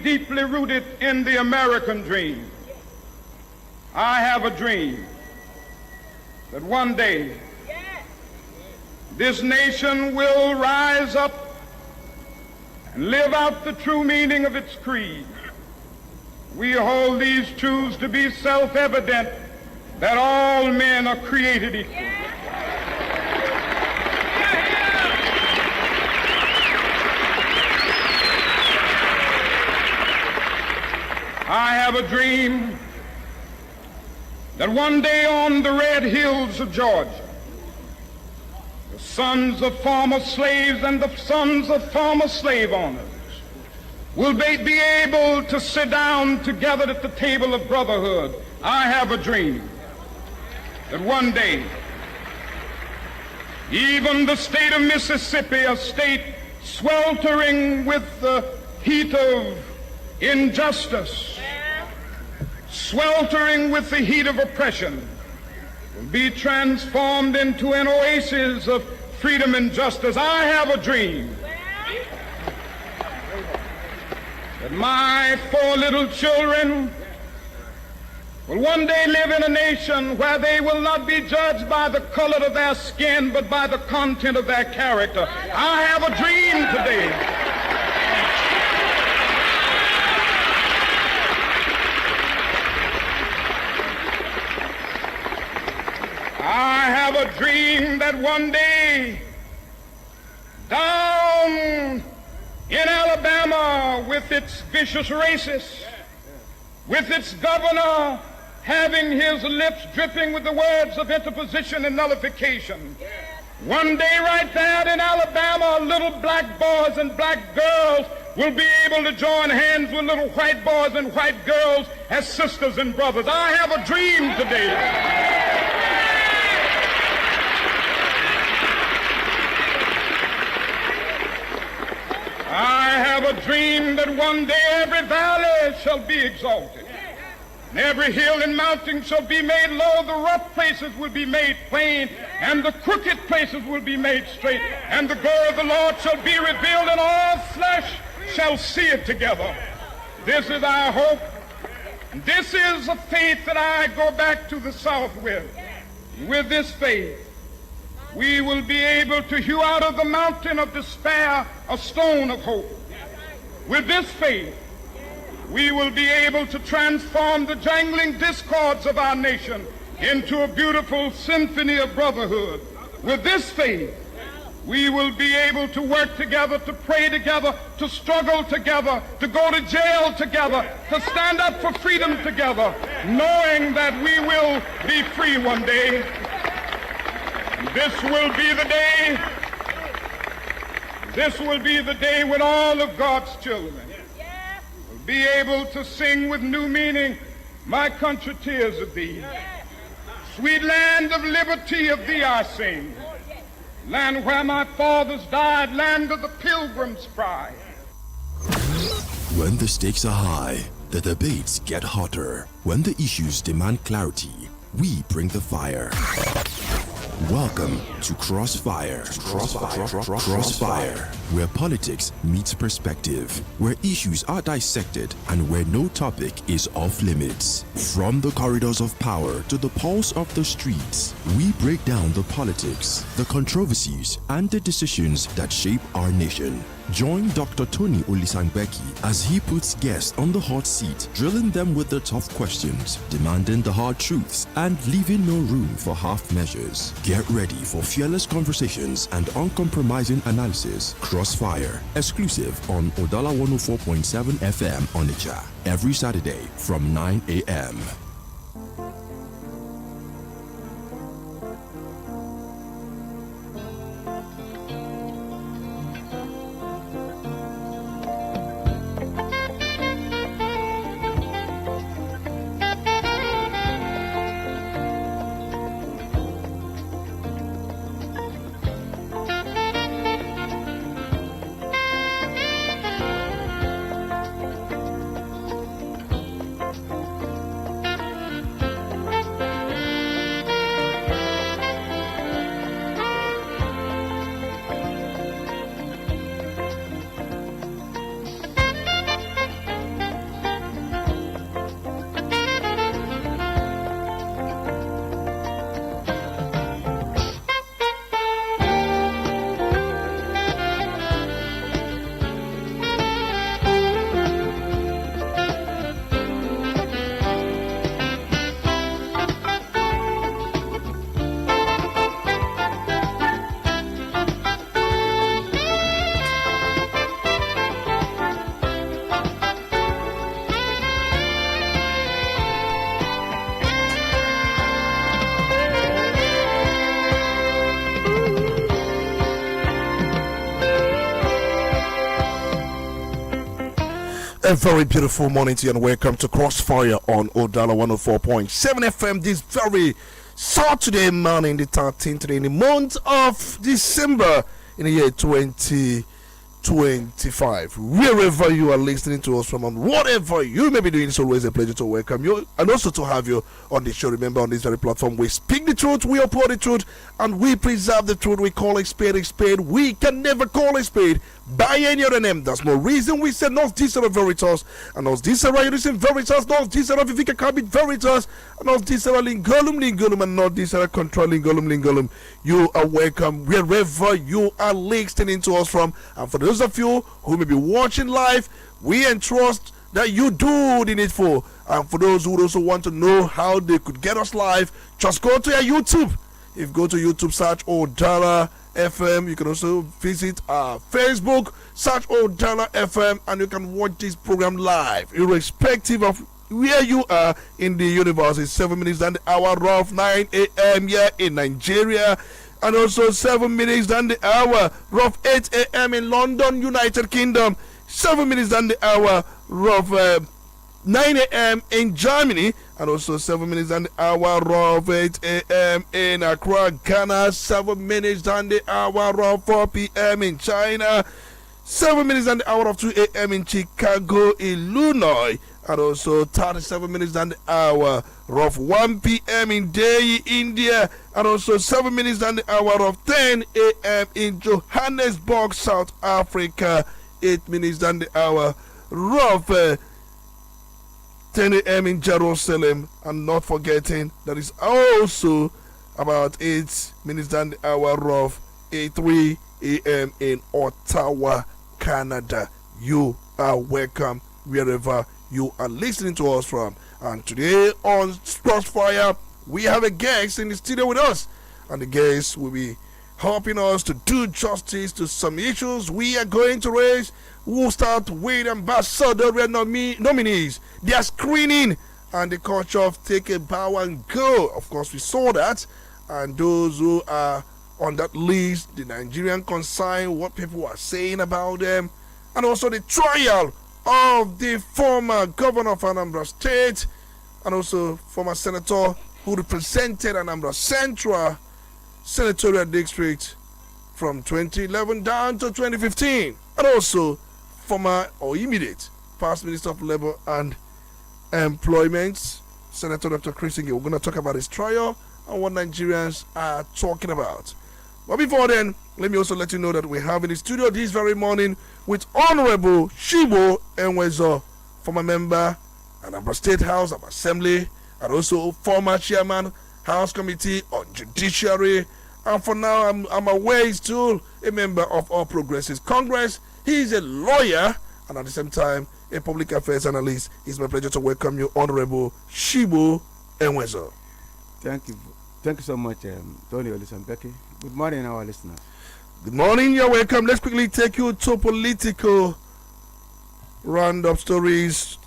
deeply rooted in the American dream. I have a dream that one day this nation will rise up and live out the true meaning of its creed. We hold these truths to be self-evident, that all men are created equal. I have a dream that one day on the red hills of Georgia, the sons of former slaves and the sons of former slave owners will be able to sit down together at the table of brotherhood. I have a dream that one day even the state of Mississippi, a state sweltering with the heat of injustice, sweltering with the heat of oppression, will be transformed into an oasis of freedom and justice. I have a dream that my 4 little children will one day live in a nation where they will not be judged by the color of their skin, but by the content of their character. I have a dream today I have a dream that one day down in Alabama, with its vicious racists, with its governor having his lips dripping with the words of interposition and nullification, one day right there in Alabama, little black boys and black girls will be able to join hands with little white boys and white girls as sisters and brothers. I have a dream today I have a dream that one day every valley shall be exalted, and every hill and mountain shall be made low. The rough places will be made plain, and the crooked places will be made straight. And the glory of the Lord shall be revealed, and all flesh shall see it together. This is our hope. This is a faith that I go back to the South with. With this faith, we will be able to hew out of the mountain of despair a stone of hope. With this faith, we will be able to transform the jangling discords of our nation into a beautiful symphony of brotherhood. With this faith, we will be able to work together, to pray together, to struggle together, to go to jail together, to stand up for freedom together, knowing that we will be free one day. This will be the day when all of God's children will be able to sing with new meaning, my country, tears of thee. Sweet land of liberty, of thee I sing. Land where my fathers died, land of the pilgrim's pride. When the stakes are high, the debates get hotter. When the issues demand clarity, we bring the fire. Welcome to Crossfire. Crossfire, where politics meets perspective, where issues are dissected, and where no topic is off limits. From the corridors of power to the pulse of the streets, we break down the politics, the controversies, and the decisions that shape our nation. Join Dr. Tony Olisa Mbeki as he puts guests on the hot seat, drilling them with the tough questions, demanding the hard truths, and leaving no room for half measures. Get ready for fearless conversations and uncompromising analysis. Crossfire, exclusive on Udala 104.7 FM Onitsha, every Saturday from 9 a.m. A very beautiful morning to you and welcome to Crossfire on Udala 104.7 FM this very Saturday morning, the 13th today in the month of December in the year 2025. Wherever you are listening to us from and whatever you may be doing, it's always a pleasure to welcome you and also to have you on the show. Remember, on this very platform, we speak the truth, we uphold the truth, and we preserve the truth. We call a spade a spade. We can never call a spade by any other name. That's no reason we said not this of veritas, and not this of veritas, not this of Vivika Kabit veritas, and not this of lingolum, and not this of control lingolum. You are welcome wherever you are listening to us from. And for those of you who may be watching live, we entrust that you do the needful. And for those who also want to know how they could get us live, just go to our YouTube. If you go to YouTube, search Udala FM. You can also visit our Facebook, search Udala FM, and you can watch this program live, irrespective of where you are in the universe. It's 7 minutes than the hour of 9 a.m. here in Nigeria, and also 7 minutes than the hour of 8 a.m. in London, United Kingdom, 7 minutes than the hour of 9 a.m. in Germany, and also 7 minutes than the hour of 8 a.m. in Accra, Ghana, 7 minutes than the hour of 4 p.m. in China, 7 minutes than the hour of 2 a.m. in Chicago, Illinois, and also 37 minutes than the hour of 1 p.m. in Delhi, India, and also 7 minutes than the hour of 10 a.m. in Johannesburg, South Africa, 8 minutes than the hour of 10 a.m. in Jerusalem, and not forgetting that is also about 8 minutes than the hour of 3 a.m. in Ottawa, Canada. You are welcome wherever you are listening to us from. And today on Crossfire, we have a guest in the studio with us, and the guest will be helping us to do justice to some issues we are going to raise. We'll start with ambassadorial nominees, their screening, and the culture of take a bow and go. Of course, we saw that. And those who are on that list, the Nigerian concern, what people are saying about them, and also the trial of the former governor of Anambra State, and also former senator who represented Anambra Central Senatorial District from 2011 down to 2015, and also former or immediate past Minister of Labor and Employment, Senator Dr. Chris Ige. We're going to talk about his trial and what Nigerians are talking about. But before then, let me also let you know that we have in the studio this very morning with Honorable Shibo Enwezo, former member Anambra State House of Assembly, and also former chairman House Committee on Judiciary, and for now I'm aware he's still a member of All Progressives Congress. He is a lawyer and at the same time a public affairs analyst. It's my pleasure to welcome you, Honorable Shibo Enwezo. Thank you so much, Tony Olisa Mbeki. Good morning, our listeners. Good morning, you're welcome. Let's quickly take you to political roundup stories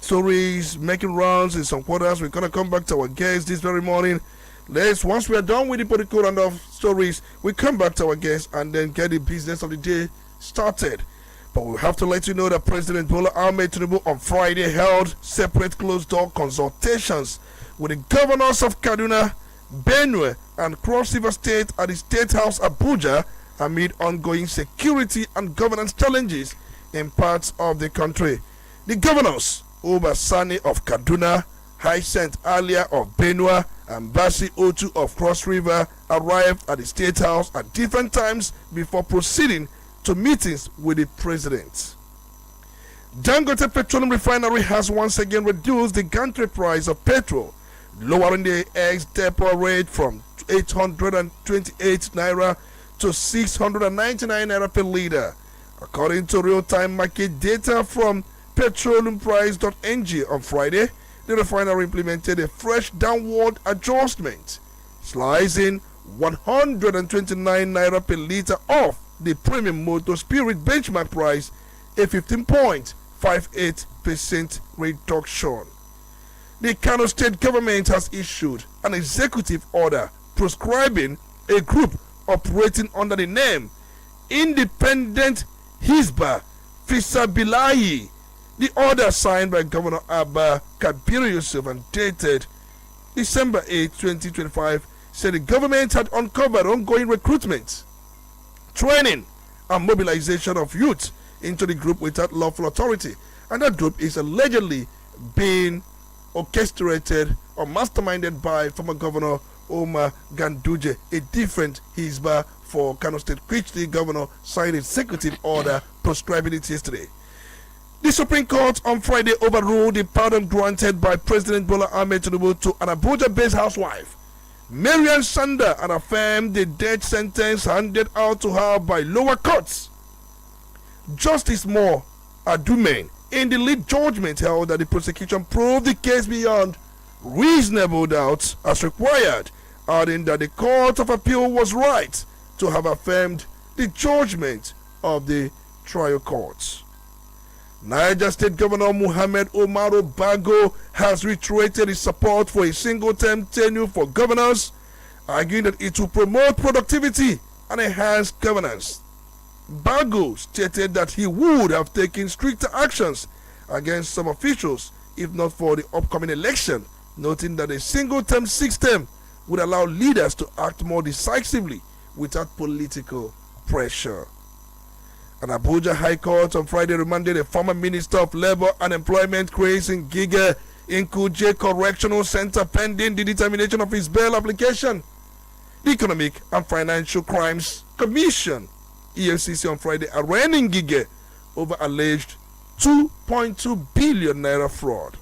making rounds in some quarters. We're going to come back to our guests this very morning. Once we are done with the political roundup stories, we come back to our guests and then get the business of the day started. But we have to let you know that President Bola Ahmed Tinubu on Friday held separate closed-door consultations with the governors of Kaduna, Benue, and Cross River State at the State House Abuja amid ongoing security and governance challenges in parts of the country. The governors, Uba Sani of Kaduna, Hyacinth Alia of Benue, and Basi Otu of Cross River, arrived at the State House at different times before proceeding to meetings with the president. Dangote Petroleum Refinery has once again reduced the gantry price of petrol, lowering the ex-depot rate from 828 naira to 699 naira per liter. According to real-time market data from petroleumprice.ng on Friday, the refinery implemented a fresh downward adjustment, slicing 129 naira per liter off the premium motor spirit benchmark price, a 15.58% reduction. The Kano State government has issued an executive order proscribing a group operating under the name Independent Hizba Fisabilahi The order signed by Governor Abba Kabir Yusuf and dated December 8, 2025 said the government had uncovered ongoing recruitment, training, and mobilization of youth into the group without lawful authority, and that group is allegedly being orchestrated or masterminded by former Governor Omar Ganduje, a different Hizbah for Kano State, which the governor signed a executive order proscribing it yesterday. The Supreme Court on Friday overruled the pardon granted by President Bola Ahmed Tinubu to an Abuja-based housewife, Marian Sanda, and affirmed the death sentence handed out to her by lower courts. Justice Moore Adumain, in the lead judgment, held that the prosecution proved the case beyond reasonable doubt as required, adding that the Court of Appeal was right to have affirmed the judgment of the trial courts. Niger State Governor Muhammad Umaru Bago has reiterated his support for a single-term tenure for governors, arguing that it will promote productivity and enhance governance. Bago stated that he would have taken stricter actions against some officials if not for the upcoming election, noting that a single-term system would allow leaders to act more decisively without political pressure. An Abuja High Court on Friday remanded a former Minister of Labour and Employment, Chris Ngige, in Kuje Correctional Center pending the determination of his bail application. The Economic and Financial Crimes Commission, EFCC, on Friday arraigning Ngige over alleged 2.2 billion naira fraud.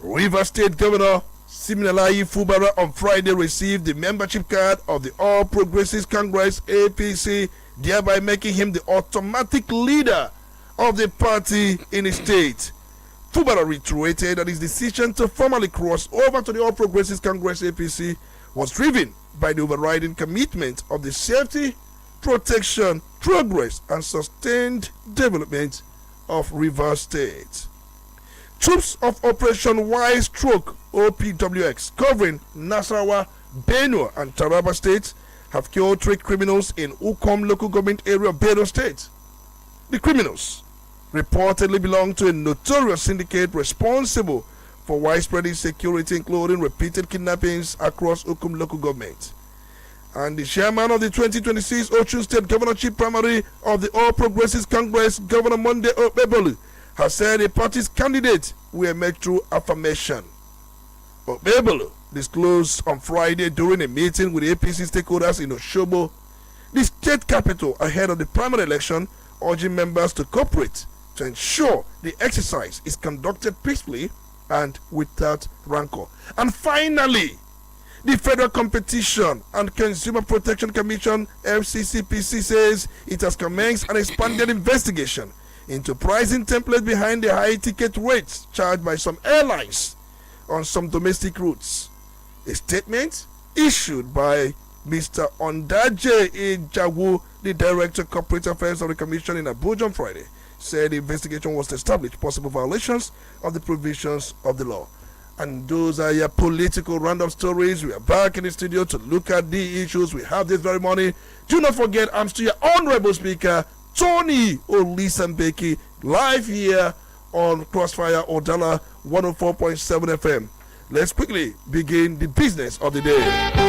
Rivers State Governor Siminalayi Fubara on Friday received the membership card of the All Progressives Congress APC, thereby making him the automatic leader of the party in his state. Fubara reiterated that his decision to formally cross over to the All Progressives Congress APC was driven by the overriding commitment of the safety, protection, progress, and sustained development of Rivers State. Troops of Operation Y Stroke OPWX covering Nasarawa, Benue, and Taraba states have killed 3 criminals in Ukom local government area of Benue State. The criminals reportedly belong to a notorious syndicate responsible for widespread insecurity, including repeated kidnappings across Ukom local government. And the chairman of the 2026 Osun State Governorship Primary of the All Progressives Congress, Governor Monday Okpebholo, has said a party's candidate will emerge through affirmation. Okpebholo disclosed on Friday during a meeting with the APC stakeholders in Osogbo, the state capital, ahead of the primary election, urging members to cooperate to ensure the exercise is conducted peacefully and without rancor. And finally, the Federal Competition and Consumer Protection Commission, FCCPC, says it has commenced an expanded investigation into pricing templates behind the high ticket rates charged by some airlines on some domestic routes. A statement issued by Mr. Ondaje Ijawu, the Director of Corporate Affairs of the Commission in Abuja on Friday, said the investigation was to establish possible violations of the provisions of the law. And those are your political roundup stories. We are back in the studio to look at the issues we have this very morning. Do not forget, I'm still your honorable speaker, Tony Olisa Mbeki, live here on Crossfire Udala 104.7 FM. Let's quickly begin the business of the day.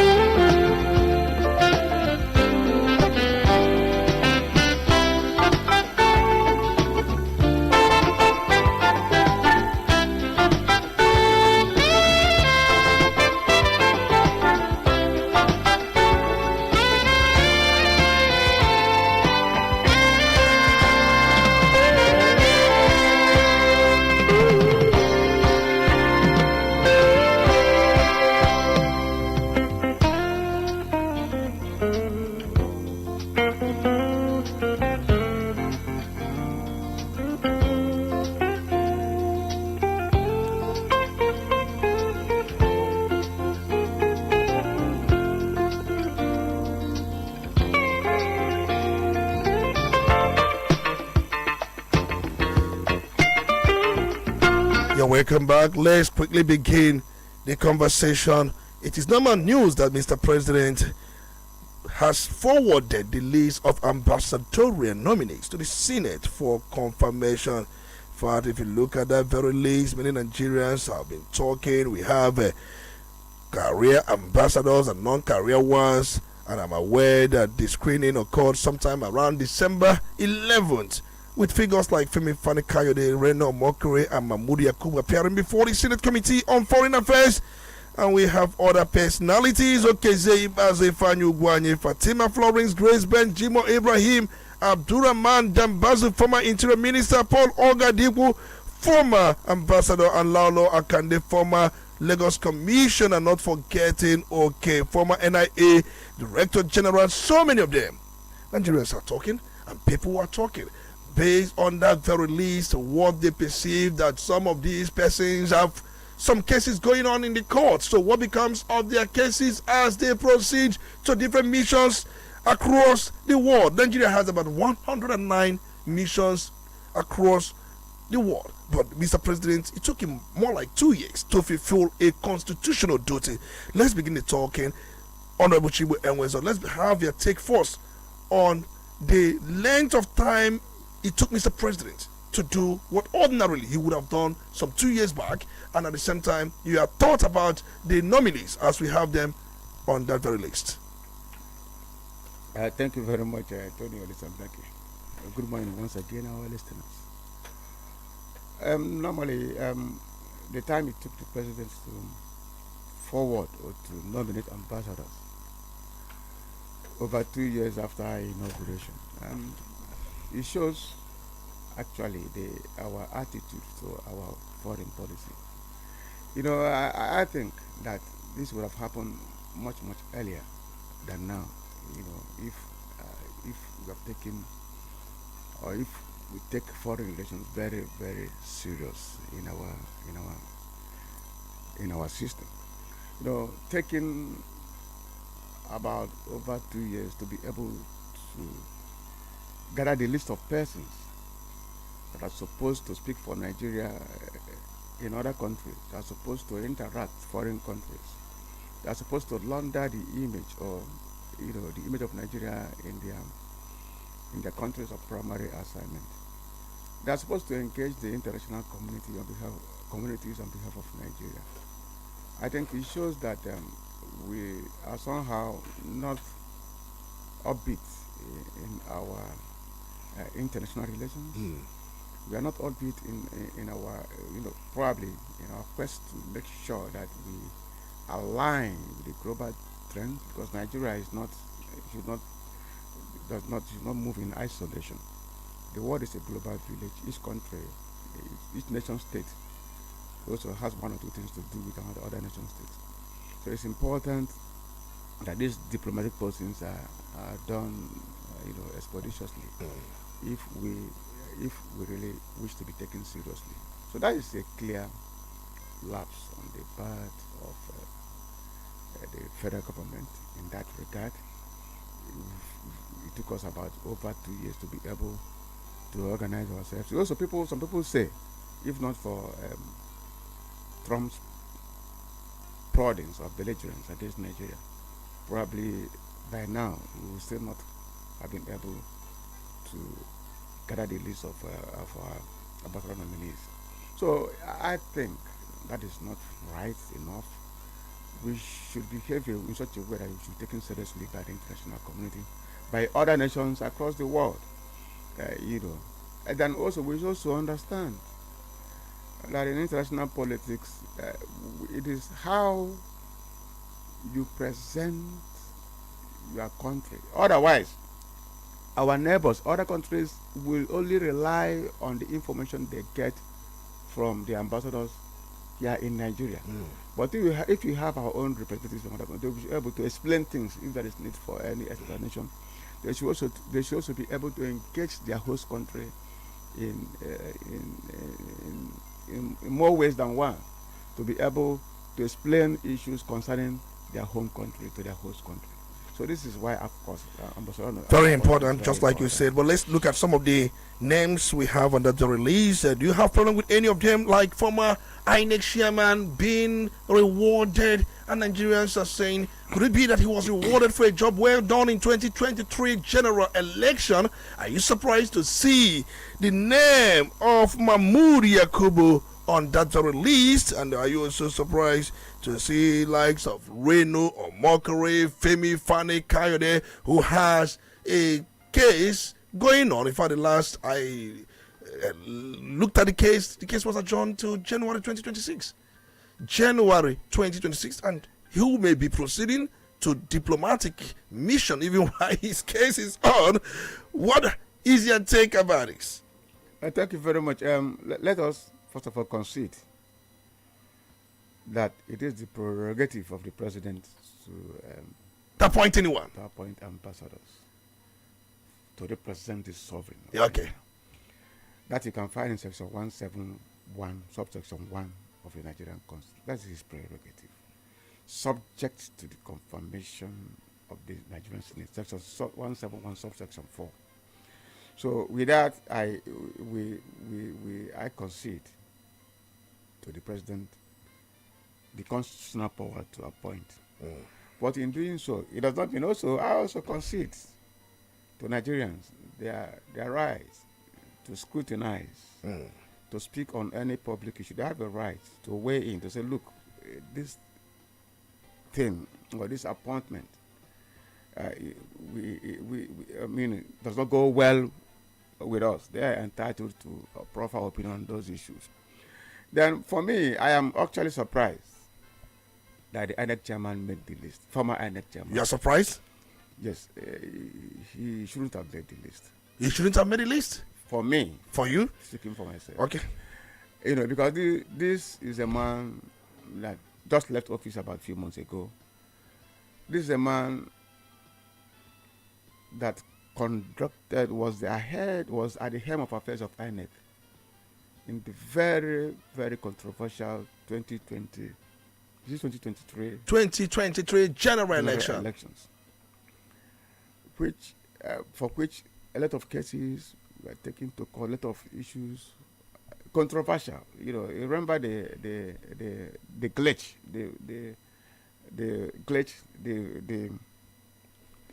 Welcome back. Let's quickly begin the conversation. It is normal news that Mr. President has forwarded the list of ambassadorial nominees to the Senate for confirmation. fact, if you look at that very list, many Nigerians have been talking. We have career ambassadors and non-career ones, and I'm aware that the screening occurred sometime around December 11th, with figures like Femi Fani-Kayode, Reno Mokere, and Mahmoud Yakubu appearing before the Senate Committee on Foreign Affairs. And we have other personalities, Okeze Ibaze, Fanyu Gwanye, Fatima Florence, Grace Ben, Jimo Ibrahim, Abdurrahman Dambazu, former Interior Minister, Paul Ogadipu, former Ambassador, and Laulo Akande, former Lagos Commissioner, not forgetting, former NIA Director General. So many of them. Nigerians are talking, and people are talking. Based on that very list, what they perceive that some of these persons have some cases going on in the court. So what becomes of their cases as they proceed to different missions across the world? Nigeria has about 109 missions across the world. But Mr. President, it took him more like 2 years to fulfill a constitutional duty. Let's begin the talking. Honorable Chibu Enwezo, let's have your take first on the length of time it took Mr. President to do what ordinarily he would have done some 2 years back, and at the same time you have thought about the nominees as we have them on that very list. Thank you very much, Tony Olisa Mbeki. Good morning once again, our listeners. Normally, the time it took the president to forward or to nominate ambassadors over 2 years after inauguration, it shows actually our attitude to our foreign policy. I think that this would have happened much earlier than now. If we have taken, or if we take foreign relations very serious in our system. Taking about over 2 years to be able to gather the list of persons that are supposed to speak for Nigeria in other countries, that are supposed to interact foreign countries, that are supposed to launder the image or the image of Nigeria in their countries of primary assignment. They are supposed to engage the international communities on behalf of Nigeria. I think it shows that we are somehow not upbeat in our international relations. We are not upbeat in our, probably in our quest to make sure that we align with the global trend, because Nigeria should not move in isolation. The world is a global village. Each country, each nation state also has one or two things to do with other nation states. So it's important that these diplomatic postings are done, expeditiously, if we really wish to be taken seriously. So that is a clear lapse on the part of the federal government in that regard. It took us about over 2 years to be able to organize ourselves. Also, some people say, if not for Trump's proddings of belligerence against Nigeria, probably by now we will still not have been able to gather the list of our ambassador nominees. So I think that is not right enough. We should behave in such a way that we should be taken seriously by the international community, by other nations across the world. And then also we should also understand that in international politics, it is how you present your country. Otherwise, our neighbors, other countries, will only rely on the information they get from the ambassadors here in Nigeria. But if you have our own representatives from other countries, they will be able to explain things if there is need for any explanation. They should also be able to engage their host country in more ways than one, to be able to explain issues concerning their home country to their host country. So this is why, of course, Ambassador. Very important, just like you said. But let's look at some of the names we have under the release. Do you have problem with any of them, like former INEC chairman being rewarded? And Nigerians are saying, could it be that he was rewarded for a job well done in 2023 general election? Are you surprised to see the name of Mahmoud Yakubu on that release? And are you also surprised to see likes of Reno or Mokere, Femi Fani Kayode, who has a case going on? In fact, the last I looked at the case was adjourned to January 2026. January 2026, and he may be proceeding to diplomatic mission even while his case is on. What is your take about this? Thank you very much. Let us first of all concede that it is the prerogative of the president to appoint anyone, to appoint ambassadors to represent the sovereign. Yeah, okay. That you can find in section 171, subsection 1 of the Nigerian Constitution. That is his prerogative, subject to the confirmation of the Nigerian Senate, section 171, subsection 4. So with that, I concede to the president the constitutional power to appoint. But in doing so, it does not mean also, I also concede to Nigerians their rights to scrutinize, to speak on any public issue. They have a right to weigh in, to say, look, this thing or this appointment, I mean, it does not go well with us. They are entitled to a proper opinion on those issues. Then, for me, I am actually surprised that the INEC chairman made the list. Former INEC chairman. You are surprised? Yes, he shouldn't have made the list. He shouldn't have made the list? For me. For you? Speaking for myself. Okay. You know, because this is a man that just left office about a few months ago. This is a man that conducted, was at the helm of affairs of INEC in the very, very controversial 2020, is it 2023? 2023 general elections. For which a lot of cases were taken to court, a lot of issues, controversial. You know, you remember the glitch, the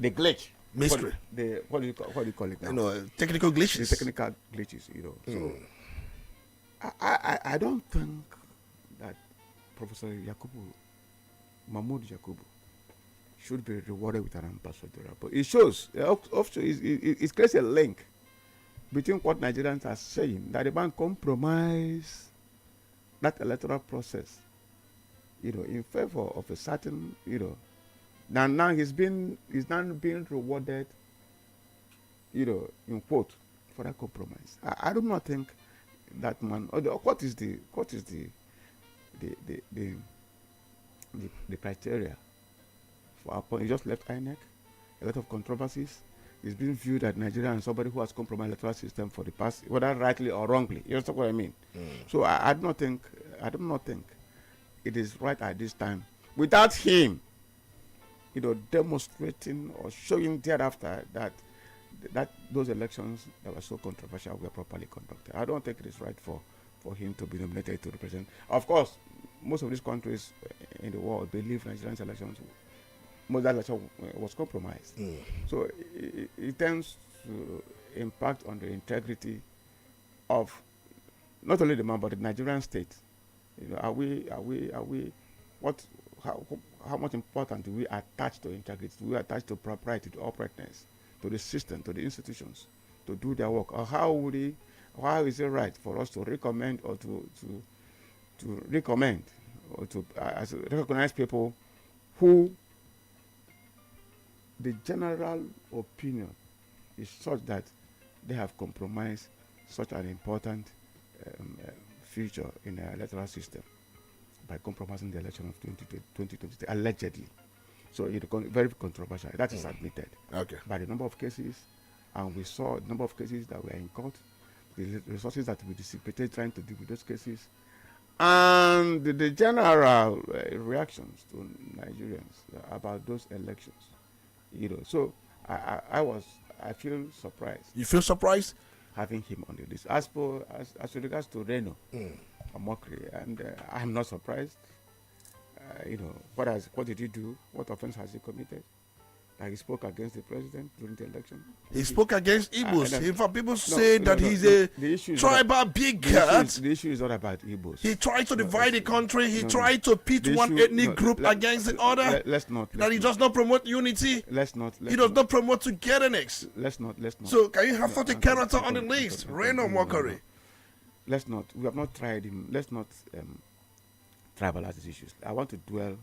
glitch mystery. What do you call it now? You know, technical glitches. The technical glitches. You know. So I don't think that Professor Mahmoud Yakubu should be rewarded with an ambassador. But it shows, it creates a link between what Nigerians are saying, that the man compromised that electoral process, you know, in favor of a certain, you know, now he's now being rewarded, you know, in quote, for that compromise. I do not think that man, what is the criteria for appointment? He just left INEC, a lot of controversies. He's been viewed as Nigerian as somebody who has compromised the electoral system for the past, whether rightly or wrongly. You understand what I mean? So I do not think it is right at this time, without him, you know, demonstrating or showing thereafter that those elections that were so controversial were properly conducted. I don't think it is right for him to be nominated to represent. Of course, most of these countries in the world believe Nigerian elections, most of that election was compromised. So it tends to impact on the integrity of not only the man but the Nigerian state. You know, how much important do we attach to integrity? Do we attach to propriety, to uprightness, to the system, to the institutions, to do their work? Or how is it right for us to recommend or to recommend or to recognize people who the general opinion is such that they have compromised such an important feature in the electoral system by compromising the election of 2023, allegedly. So it's very controversial. That is admitted by the number of cases, and we saw the number of cases that were in court, the resources that we dissipated trying to deal with those cases, and the general reactions to Nigerians about those elections. So I feel surprised You feel surprised? having him on the list. As with regards to Reno, Omokri, and I'm not surprised. What did he do? What offense has he committed? That he spoke against the president during the election. He spoke against Igbos. In fact, people say that he's a tribal big cat. The issue is not about Igbos. He tried to divide the country. He tried to pit one ethnic group against the other. That he does not promote unity. He does not promote togetherness. Let's not. So can you have such a character on the list? Reno Mokari. Let's not. We have not tried him. Let's not tribalize these issues. I want to dwell.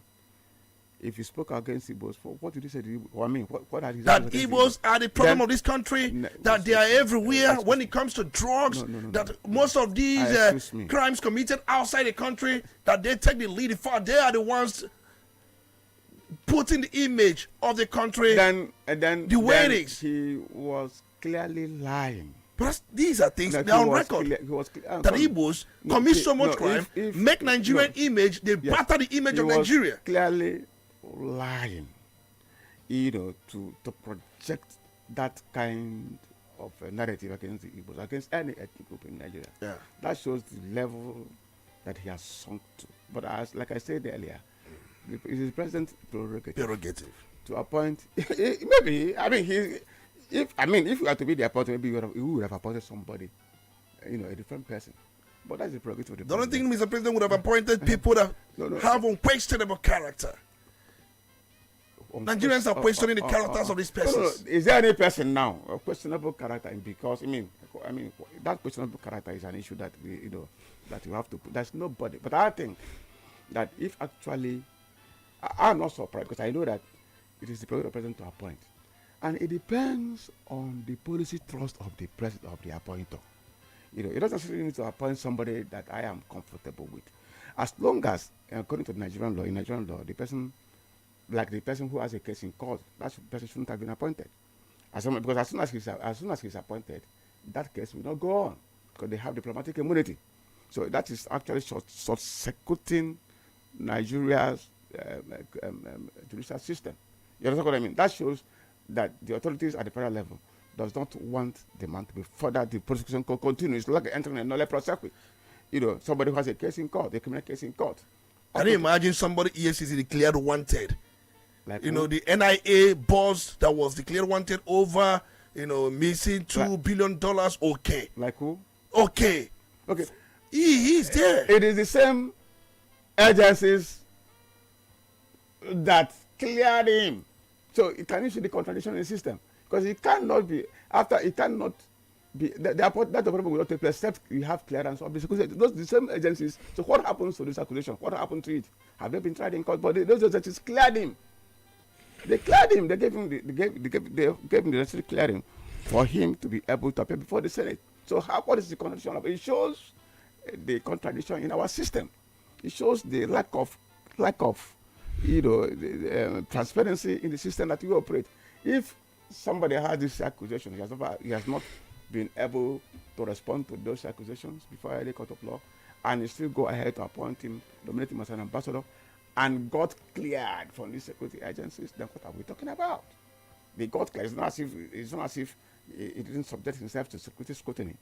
If he spoke against Igbos, what did he say? What had he said? That Igbos are the problem of this country, that they are everywhere when it comes to drugs, that most of these crimes committed outside the country, that they take the lead. In fact, they are the ones putting the image of the country the way it is. He was clearly lying. But these are things that are on record. That Igbos commit so much crime, make Nigerian image, they batter the image of Nigeria. Clearly lying, to project that kind of narrative against the Igbos, against any ethnic group in Nigeria. Yeah. That shows the level that he has sunk to. But like I said earlier, it is the president's prerogative to appoint. Maybe if you had to be the appointment, maybe he would have appointed somebody, a different person. But that's the prerogative of the president. Don't think Mr. President would have appointed people that have unquestionable character? Nigerians are questioning the characters of these persons. Is there any person now of questionable character? Because that questionable character is an issue that that you have to put. There's nobody. But I think that if actually, I'm not surprised because I know that it is the president to appoint, and it depends on the policy thrust of the president, of the appointer. It doesn't necessarily need to appoint somebody that I am comfortable with, as long as, according to Nigerian law, the person. Like the person who has a case in court, that person shouldn't have been appointed. Because as soon as he's appointed, that case will not go on because they have diplomatic immunity. So that is actually short-circuiting Nigeria's judicial system. You understand what I mean? That shows that the authorities at the federal level does not want the man to be further. The prosecution can continue. It's like entering a null circuit. Somebody who has a case in court, a criminal case in court. Can you imagine somebody EFCC declared wanted? Like the NIA boss that was declared wanted over, missing $2 billion. Okay. Like who? Okay. He's there. It is the same agencies that cleared him. So it can issue the contradiction in the system. Because it cannot be, that appointment will not take place except you have clearance of this. Those the same agencies. So what happens to this accusation? What happened to it? Have they been tried in court? But those agencies cleared him. They cleared him. They gave him the necessary clearing for him to be able to appear before the Senate. So what is the contradiction of it? It shows the contradiction in our system. It shows the lack of transparency in the system that we operate. If somebody has this accusation, he has not been able to respond to those accusations before any court of law, and he still go ahead to appoint him, nominate him as an ambassador, and got cleared from these security agencies, then what are we talking about? They got cleared. It's not as if he didn't subject himself to security scrutiny.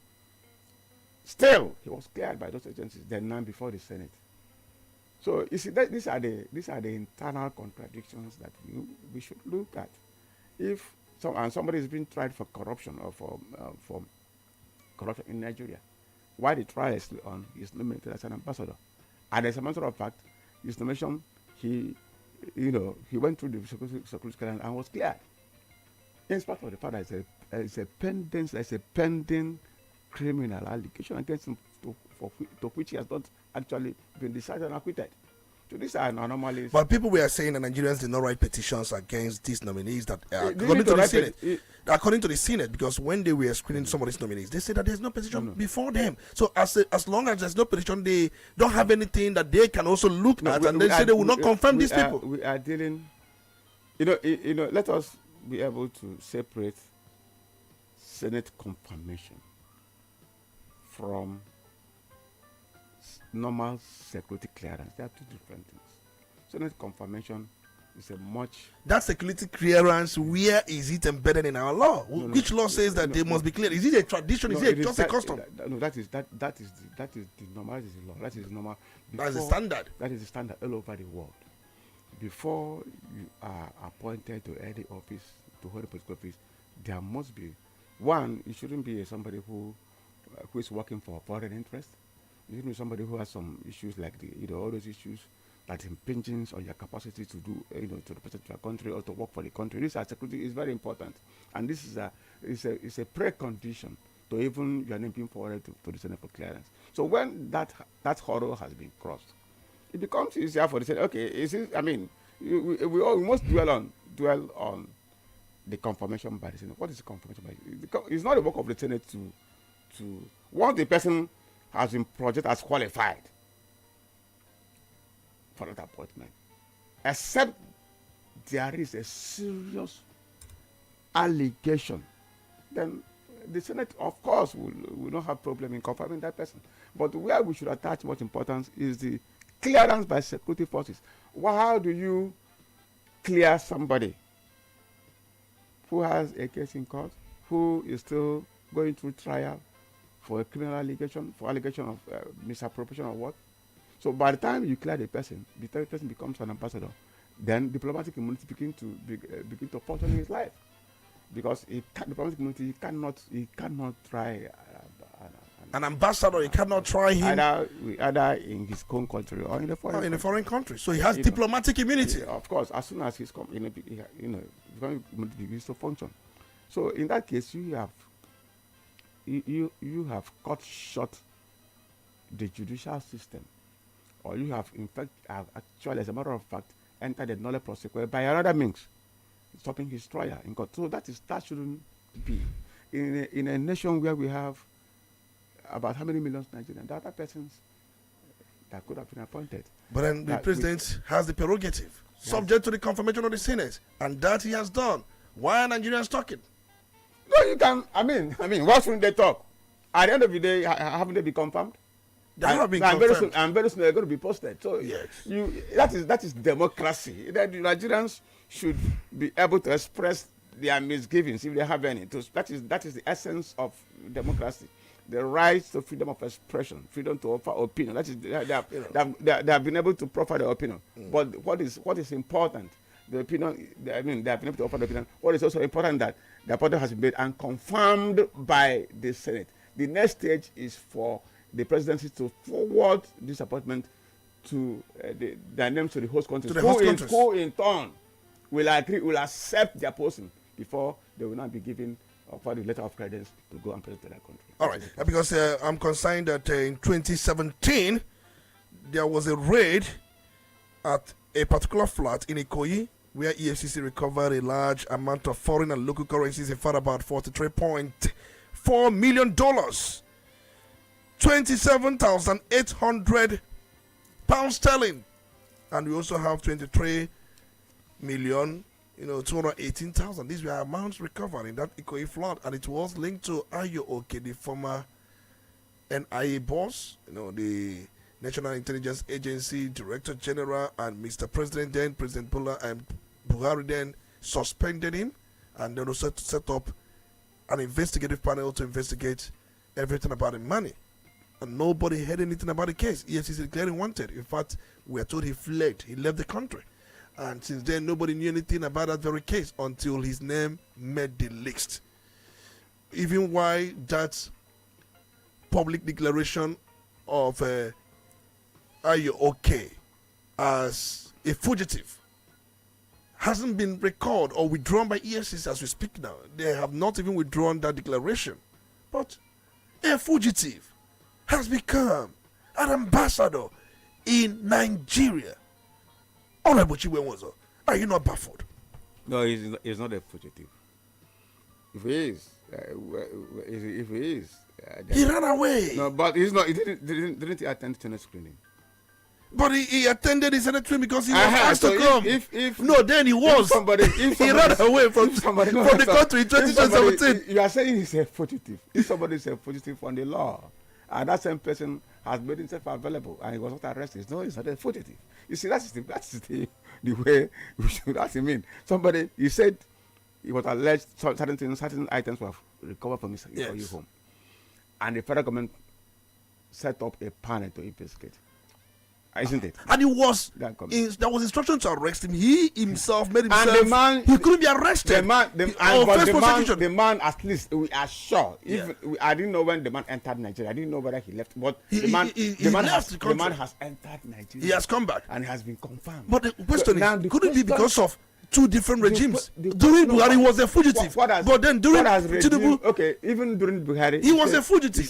Still, he was cleared by those agencies, then none before the Senate. So you see, these are the internal contradictions that we should look at. If somebody is being tried for corruption or for corruption in Nigeria, while the trial is on, he is nominated as an ambassador. And as a matter of fact, his nomination, he went through the security clearance and was cleared. In spite of the fact that it's a pending criminal allegation against him to which he has not actually been decided and acquitted. So these are anomalies. But people were saying that Nigerians did not write petitions against these nominees according to the Senate, because when they were screening some of these nominees, they said that there's no petition before them. So as long as there's no petition, they don't have anything that they can also look at, and they say they will not confirm these people. We are dealing, let us be able to separate Senate confirmation from normal security clearance. There are two different things. Senate confirmation it's a much. That security clearance, where is it embedded in our law? Which law says that they must be clear? Is it a tradition? Is it just a custom? That is the normal. That is the law. That is normal. That's the standard. That is the standard all over the world. Before you are appointed to any office, to hold a political office, there must be one. You shouldn't be somebody who is working for foreign interest. You should be somebody who has some issues like all those issues that impinges on your capacity to do, to represent your country or to work for the country. This security is very important, and this is a precondition to even your name being forwarded to the Senate for clearance. So when that hurdle has been crossed, it becomes easier for the Senate. Okay, we must dwell on the confirmation by the Senate. What is the confirmation by the Senate? It's not the work of the Senate to once the person has been projected as qualified for that appointment, except there is a serious allegation, then the Senate, of course, will not have problem in confirming that person. But where we should attach much importance is the clearance by security forces. How do you clear somebody who has a case in court, who is still going through trial for a criminal allegation, of misappropriation or what? So by the time you clear the person becomes an ambassador, then diplomatic immunity begin to function in his life, because diplomatic immunity he cannot try an ambassador. He cannot try him either in his own country or in a foreign country. So he has diplomatic immunity. Of course, as soon as he's begins to function. So in that case, you have cut short the judicial system, or you have in fact actually, as a matter of fact, entered the nulla prosequi by another means, stopping his trial in court. So that shouldn't be in a nation where we have about how many millions Nigerians, there are other persons that could have been appointed. But then the president has the prerogative, subject to the confirmation of the Senate, and that he has done. Why are Nigerians talking? No, you can. I mean, why shouldn't they talk? At the end of the day, haven't they been confirmed? They have been confirmed. And very soon they're going to be posted. So yes, that is democracy. That the Nigerians should be able to express their misgivings if they have any. That is the essence of democracy. The right to freedom of expression, freedom to offer opinion. That is they have been able to proffer their opinion. But what is important? The opinion. They have been able to offer the opinion. What is also important that the appointment has been made and confirmed by the Senate. The next stage is for the presidency to forward this appointment to their names to the host countries, who in turn will accept their posting before they will not be given for the letter of credence to go and present to their country. All right, because I'm concerned that in 2017 there was a raid at a particular flat in Ikoyi where EFCC recovered a large amount of foreign and local currencies, in fact about $43.4 million, 27,800 pounds sterling, and we also have 23 million. 218,000. These were amounts recovered in that Ikoyi flood, and it was linked to Ayo Oke, the former NIA boss, the National Intelligence Agency Director General, and Mr. President then, President Buhari then suspended him, and then also set up an investigative panel to investigate everything about the money. And nobody heard anything about the case. EFCC declaring wanted. In fact, we are told he fled. He left the country. And since then, nobody knew anything about that very case until his name made the list. Even why that public declaration of Ayo Oke as a fugitive hasn't been recorded or withdrawn by EFCC as we speak now. They have not even withdrawn that declaration. But a fugitive has become an ambassador in Nigeria. Honorable Chiwenwozo, are you not baffled? No, he's not a fugitive. If he is, he ran away. No, but he's not. He didn't attend Senate screening. But he attended the Senate screening because he was asked to come. Then he was. He ran away from the country in 2017. You are saying he's a fugitive. If somebody is a fugitive from the law, and that same person has made himself available and he was not arrested. No, he's not a fugitive. You see, that's the way we should. That's what I mean. Somebody, he said he was alleged certain items were recovered from his home, and the federal government set up a panel to investigate. Isn't it? And there was instruction to arrest him. He himself made himself. And the man, he couldn't be arrested. The man, at least we are sure. I didn't know when the man entered Nigeria. I didn't know whether he left, but the man has entered Nigeria. He has come back and has been confirmed. But the question is, could it be because of two different regimes? During Buhari, he was a fugitive. But then during Tinubu, okay, even during Buhari, he was a fugitive.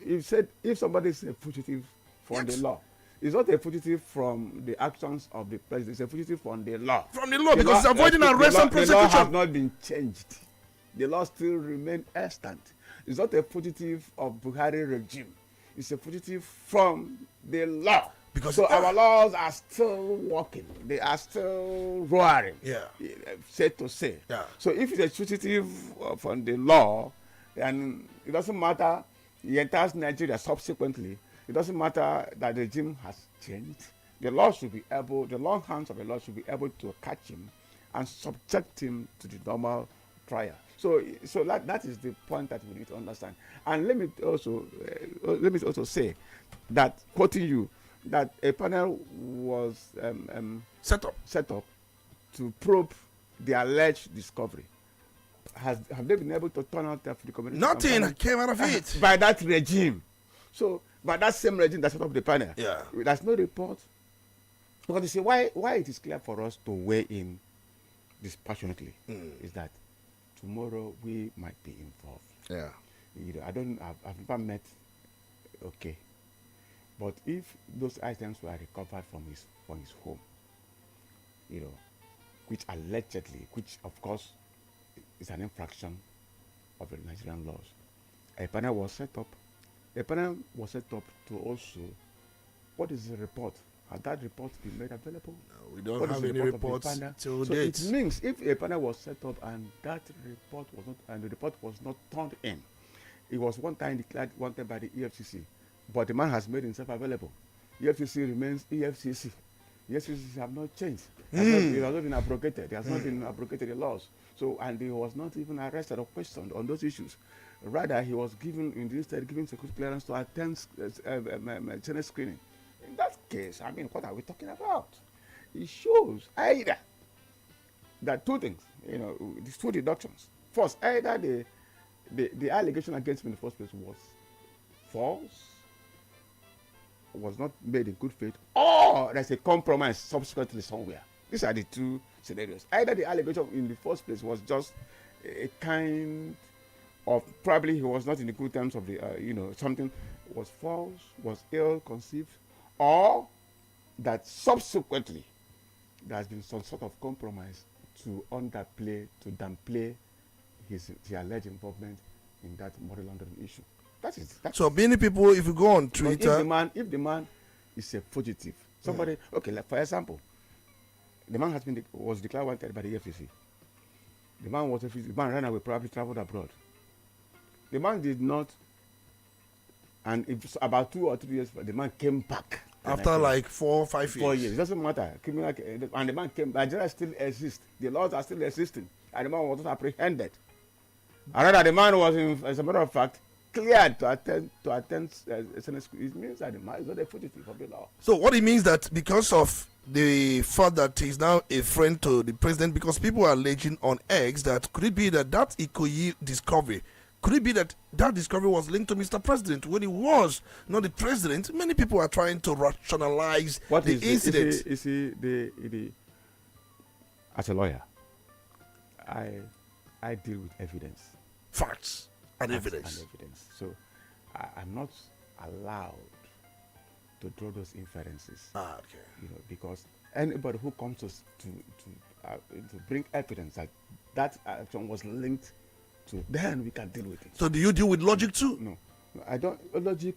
He said if somebody is a fugitive from the law, it's not a fugitive from the actions of the president. It's a fugitive from the law. From the law, because it's avoiding arrest and prosecution. The law has not been changed. The law still remains extant. It's not a fugitive of Buhari regime. It's a fugitive from the law. Because our laws are still working. They are still roaring. Said to say. So if it's a fugitive from the law, then it doesn't matter. He enters Nigeria subsequently. It doesn't matter that the regime has changed. The long hands of the law should be able to catch him and subject him to the normal trial. So that is the point that we need to understand. And let me also say that, quoting you, that a panel was set up to probe the alleged discovery. Have they been able to turn out the community? Nothing came out of it by that regime. So, but that same regime that set up the panel, there's no report. Because you see, why it is clear for us to weigh in dispassionately is that tomorrow we might be involved. I've never met. Okay, but if those items were recovered from his home, which of course is an infraction of the Nigerian laws, a panel was set up. A panel was set up to also, what is the report? Has that report been made available? No, we don't have any reports till date. It means if a panel was set up and that report was not turned in, it was one time declared wanted by the EFCC, but the man has made himself available. EFCC remains EFCC. The EFCC have not changed. It has not been abrogated. It has not been abrogated the laws. So, and he was not even arrested or questioned on those issues. Rather, he was given security clearance to attend Senate screening. In that case, I mean, what are we talking about? It shows either that two things, these two deductions. First, either the allegation against him in the first place was false, was not made in good faith, or there's a compromise subsequently somewhere. These are the two scenarios. Either the allegation in the first place was just a kind of, probably he was not in the good terms of the, something was false, was ill-conceived, or that subsequently there has been some sort of compromise to downplay his alleged involvement in that money laundering issue. So many people, if you go on Twitter, if the man is a fugitive, somebody, like for example, the man was declared wanted by the FCC. The man ran away, probably traveled abroad. The man did not, and it's about 2 or 3 years, the man came back. After like 4 or 5 years. 4 years, it doesn't matter. And the man came, Nigeria still exists. The laws are still existing. And the man was not apprehended. And rather, the man was, as a matter of fact, cleared to attend Senate school. It means that the man is not a fugitive of the law. So what it means that because of the fact that he's now a friend to the president, because people are alleging on X that could it be that Ikoyi discovery, could it be that discovery was linked to Mr. President when he was not the president? Many people are trying to rationalize the incident. As a lawyer, I deal with evidence. Facts and evidence. So I'm not allowed to draw those inferences. Because anybody who comes to bring evidence that action was linked to, then we can deal with it. So do you deal with logic too? No, I don't. Logic.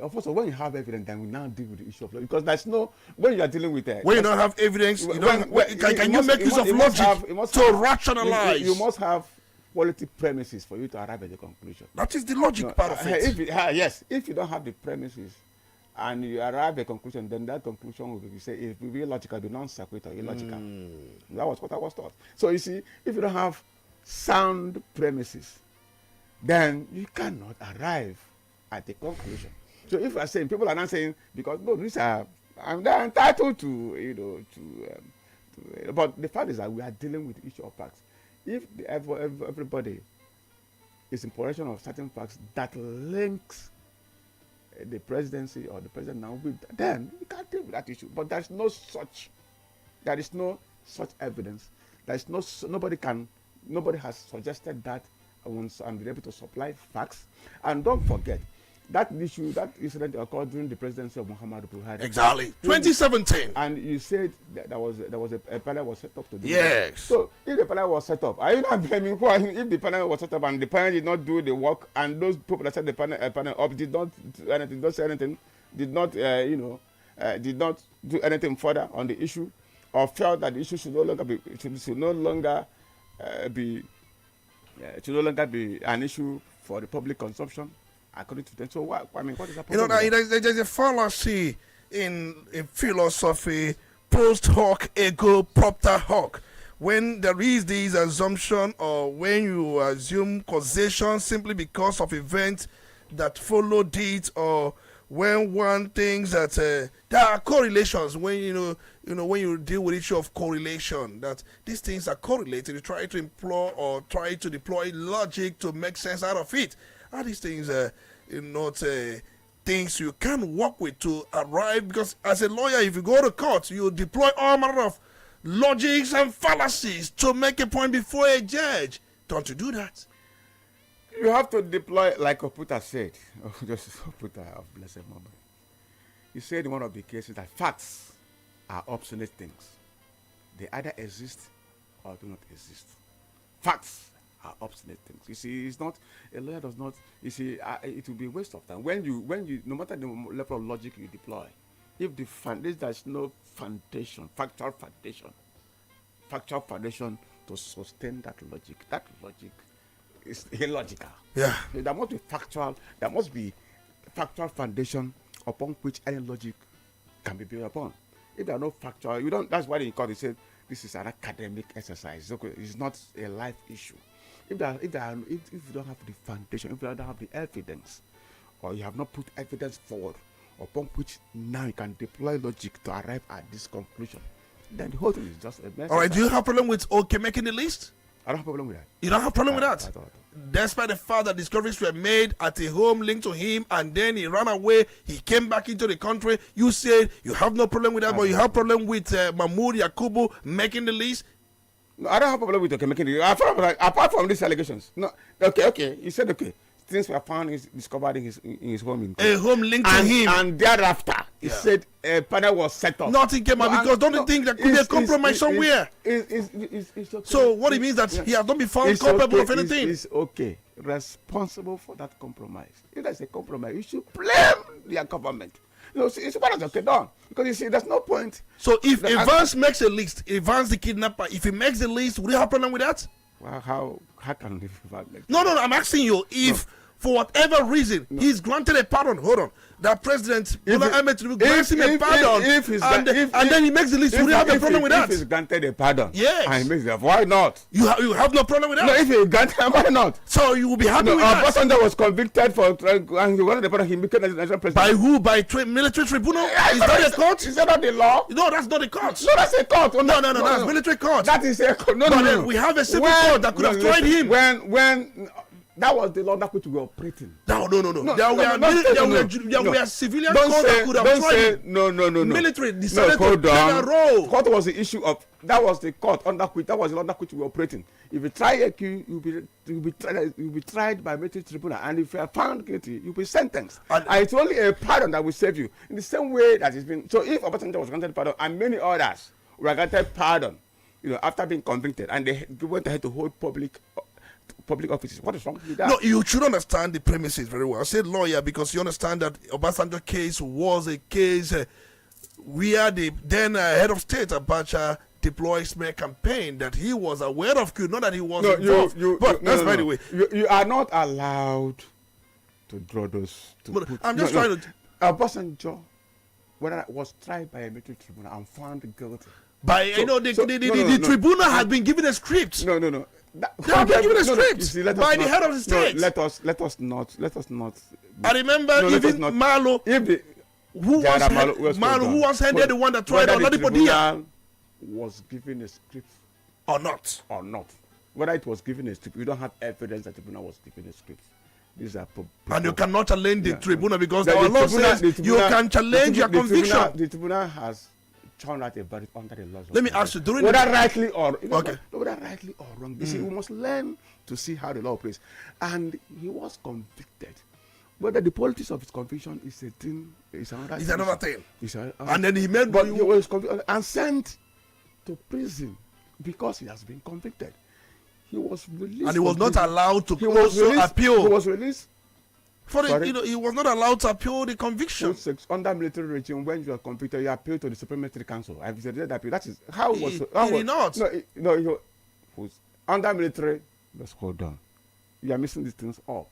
Of course, when you have evidence, then we now deal with the issue of logic. Because there's no, when you are dealing with when you don't have evidence, can you make use of logic to rationalize? You must have quality premises for you to arrive at the conclusion. That is the logic part of it. Yes, if you don't have the premises and you arrive at a conclusion, then that conclusion will be logical, be non-sequitur, illogical. That was what I was taught. So you see, if you don't have sound premises, then you cannot arrive at a conclusion. So if you are saying, people are not saying, because no, they're entitled to, but the fact is that we are dealing with the issue of facts. If everybody is in possession of certain facts that links the presidency or the president now with, then we can't deal with that issue. But there is no such evidence. Nobody has suggested that and been able to supply facts. And don't forget, that incident occurred during the presidency of Muhammadu Buhari. Exactly. 2017. And you said that there was a panel was set up to do yes. that. So if the panel was set up, are you not blaming who? If the panel was set up and the panel did not do the work, and those people that set the panel up did not do anything, did not say anything, did not do anything further on the issue, or felt that the issue should no longer be an issue for the public consumption, according to them. So what is that? There's a fallacy in philosophy: post hoc ego propter hoc. When there is this assumption, or when you assume causation simply because of events that followed it, or when one thinks that there are correlations, when when you deal with issue of correlation, that these things are correlated, you try to employ or try to deploy logic to make sense out of it. Are these things not things you can work with to arrive? Because as a lawyer, if you go to court, you deploy all manner of logics and fallacies to make a point before a judge. Don't you do that? You have to deploy, like Oputa said, just Oputa of blessed memory. He said in one of the cases that facts are obsolete things. They either exist or do not exist. Facts are obsolete things. You see, it's not, a lawyer does not, you see, it will be a waste of time. When you, no matter the level of logic you deploy, if there's no foundation, factual foundation to sustain that logic is illogical. Yeah. There must be factual foundation upon which any logic can be built upon. If there are no factual, that's why in court they said this is an academic exercise. It's not a life issue. If you don't have the foundation, if you don't have the evidence, or you have not put evidence forward upon which now you can deploy logic to arrive at this conclusion, then the whole thing is just a mess. All right, do you have a problem with OK making the list? I don't have a problem with that. You don't have a problem with that? I don't. Despite the fact that discoveries were made at a home linked to him, and then he ran away, he came back into the country, you said you have no problem with that, but you have a problem with Mahmoud Yakubu making the list? No, I don't have a problem with OK making the list. Apart from these allegations. No, okay. You said okay. Things were found, discovered in his home. A home linked to him. And thereafter, he said a panel was set up. Nothing came out, because don't you think there could be a compromise somewhere? It's okay. So what it means that he has not been found culpable of anything? It's okay. Responsible for that compromise. If there's a compromise, you should blame their government. It's what is okay done. Because you see, there's no point. So if Evans makes a list, Evans the kidnapper, if he makes the list, would you have a problem with that? Well, how can we make No, I'm asking you, if for whatever reason he's granted a pardon, hold on, that President Bola Ahmed Tinubu grants him a pardon, and then he makes the list, would you have a problem with that? If he's granted a pardon, yes, and he makes it, why not? You have no problem with that? No, if he granted, why not? So you will be happy with that? Obasanjo was convicted for, and he wanted the pardon, he became the national president. By who? By military tribunal? Is that a court? Is that not the law? No, that's not a court. No, that's a court. No, that's military court. That is a court. No. We have a civil court that could have tried him. When that was the law that which we were operating. No. There were civilian courts that could have tried him. No. Military decided to play a role. Court was the issue of, that was the court under which, that was the law under which we were operating. If you try a coup, you'll be tried by military tribunal, and if you are found guilty, you'll be sentenced. And it's only a pardon that will save you. In the same way that it's been. So if Obasanjo was granted pardon, and many others were granted pardon, after being convicted, and they went ahead to hold public offices. What is wrong with that? No, you should understand the premises very well. I said lawyer because you understand that Obasanjo case was a case where the then head of state, Abacha, deploy smear campaign that he was aware of, not that he was No, involved. But that's by the way. You are not allowed to draw those. I'm just trying to. Obasanjo, when I was tried by a military tribunal and found guilty. By the tribunal had been given a script. No. They have been given a script by the head of the state. Let us not. I remember even Malo. If the who was headed the one that tried Oladipo Dia was given a script or not. Whether it was given a script, you don't have evidence that the tribunal was given a script. These are and you cannot challenge the tribunal because our law says you can challenge your conviction. The tribunal has turned out a verdict under the laws. Let me ask you, whether rightly or whether rightly or wrong, you see, we Mm. must learn to see how the law operates. And he was convicted. Whether the politics of his conviction is a thing, is another thing. And then he made, but he was convicted and sent to prison because he has been convicted. He was released, and he was not allowed to appeal. He was released. He was not allowed to appeal the conviction. Under military regime, when you are convicted, you appeal to the Supreme Military Council. I've said that appeal. That is how he was. Not. No. He was under military. Let's hold on. You are missing these things up.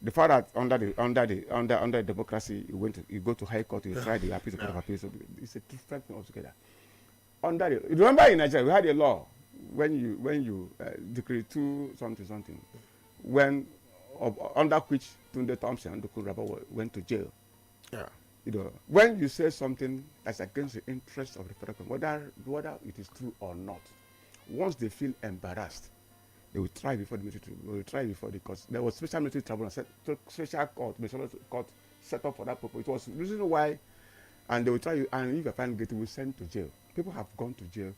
The fact that under democracy, you go to High Court, you try the appeal to Court of Appeal. So it's a different thing altogether. Remember in Nigeria, we had a law when you decree 2 something when under which Tunde Thompson and Dukun Rabba went to jail. Yeah. When you say something that's against the interests of the federal government, whether it is true or not, once they feel embarrassed, they will try before the military. They will try before the court. There was special military tribunal, special court set up for that purpose. It was the reason why, and they will try you. And if you find guilty, will send to jail. People have gone to jail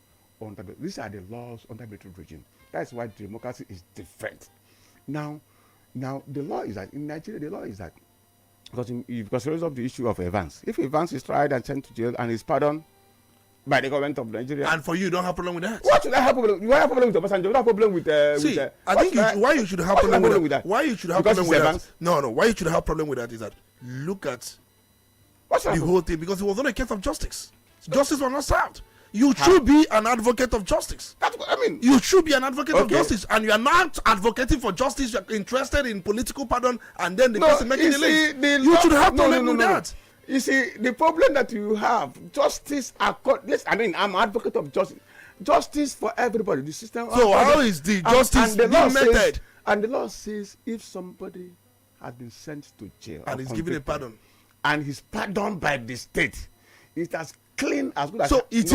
these are the laws under military regime. That's why democracy is different. Now the law is that in Nigeria, the law is that because of the issue of Evans, if Evans is tried and sent to jail and is pardoned by the government of Nigeria, and for you don't have problem with that. What should I have problem? You have problem with Obasanjo? You have problem with I think why you should have problem with that? Why you should have problem with that? No. Why you should have problem with that is that look at the whole thing, because it was not a case of justice. Justice was not served. You should be an advocate of justice. That's what I mean. You should be an advocate of justice, and you are not advocating for justice. You are interested in political pardon, and then the person making the list. You should have problem with that. You see, the problem that you have, justice, I'm an advocate of justice. Justice for everybody. The system. So how is the justice being meted? And the law says if somebody has been sent to jail and is given a pardon, and he's pardoned by the state, it's as clean as good as. So is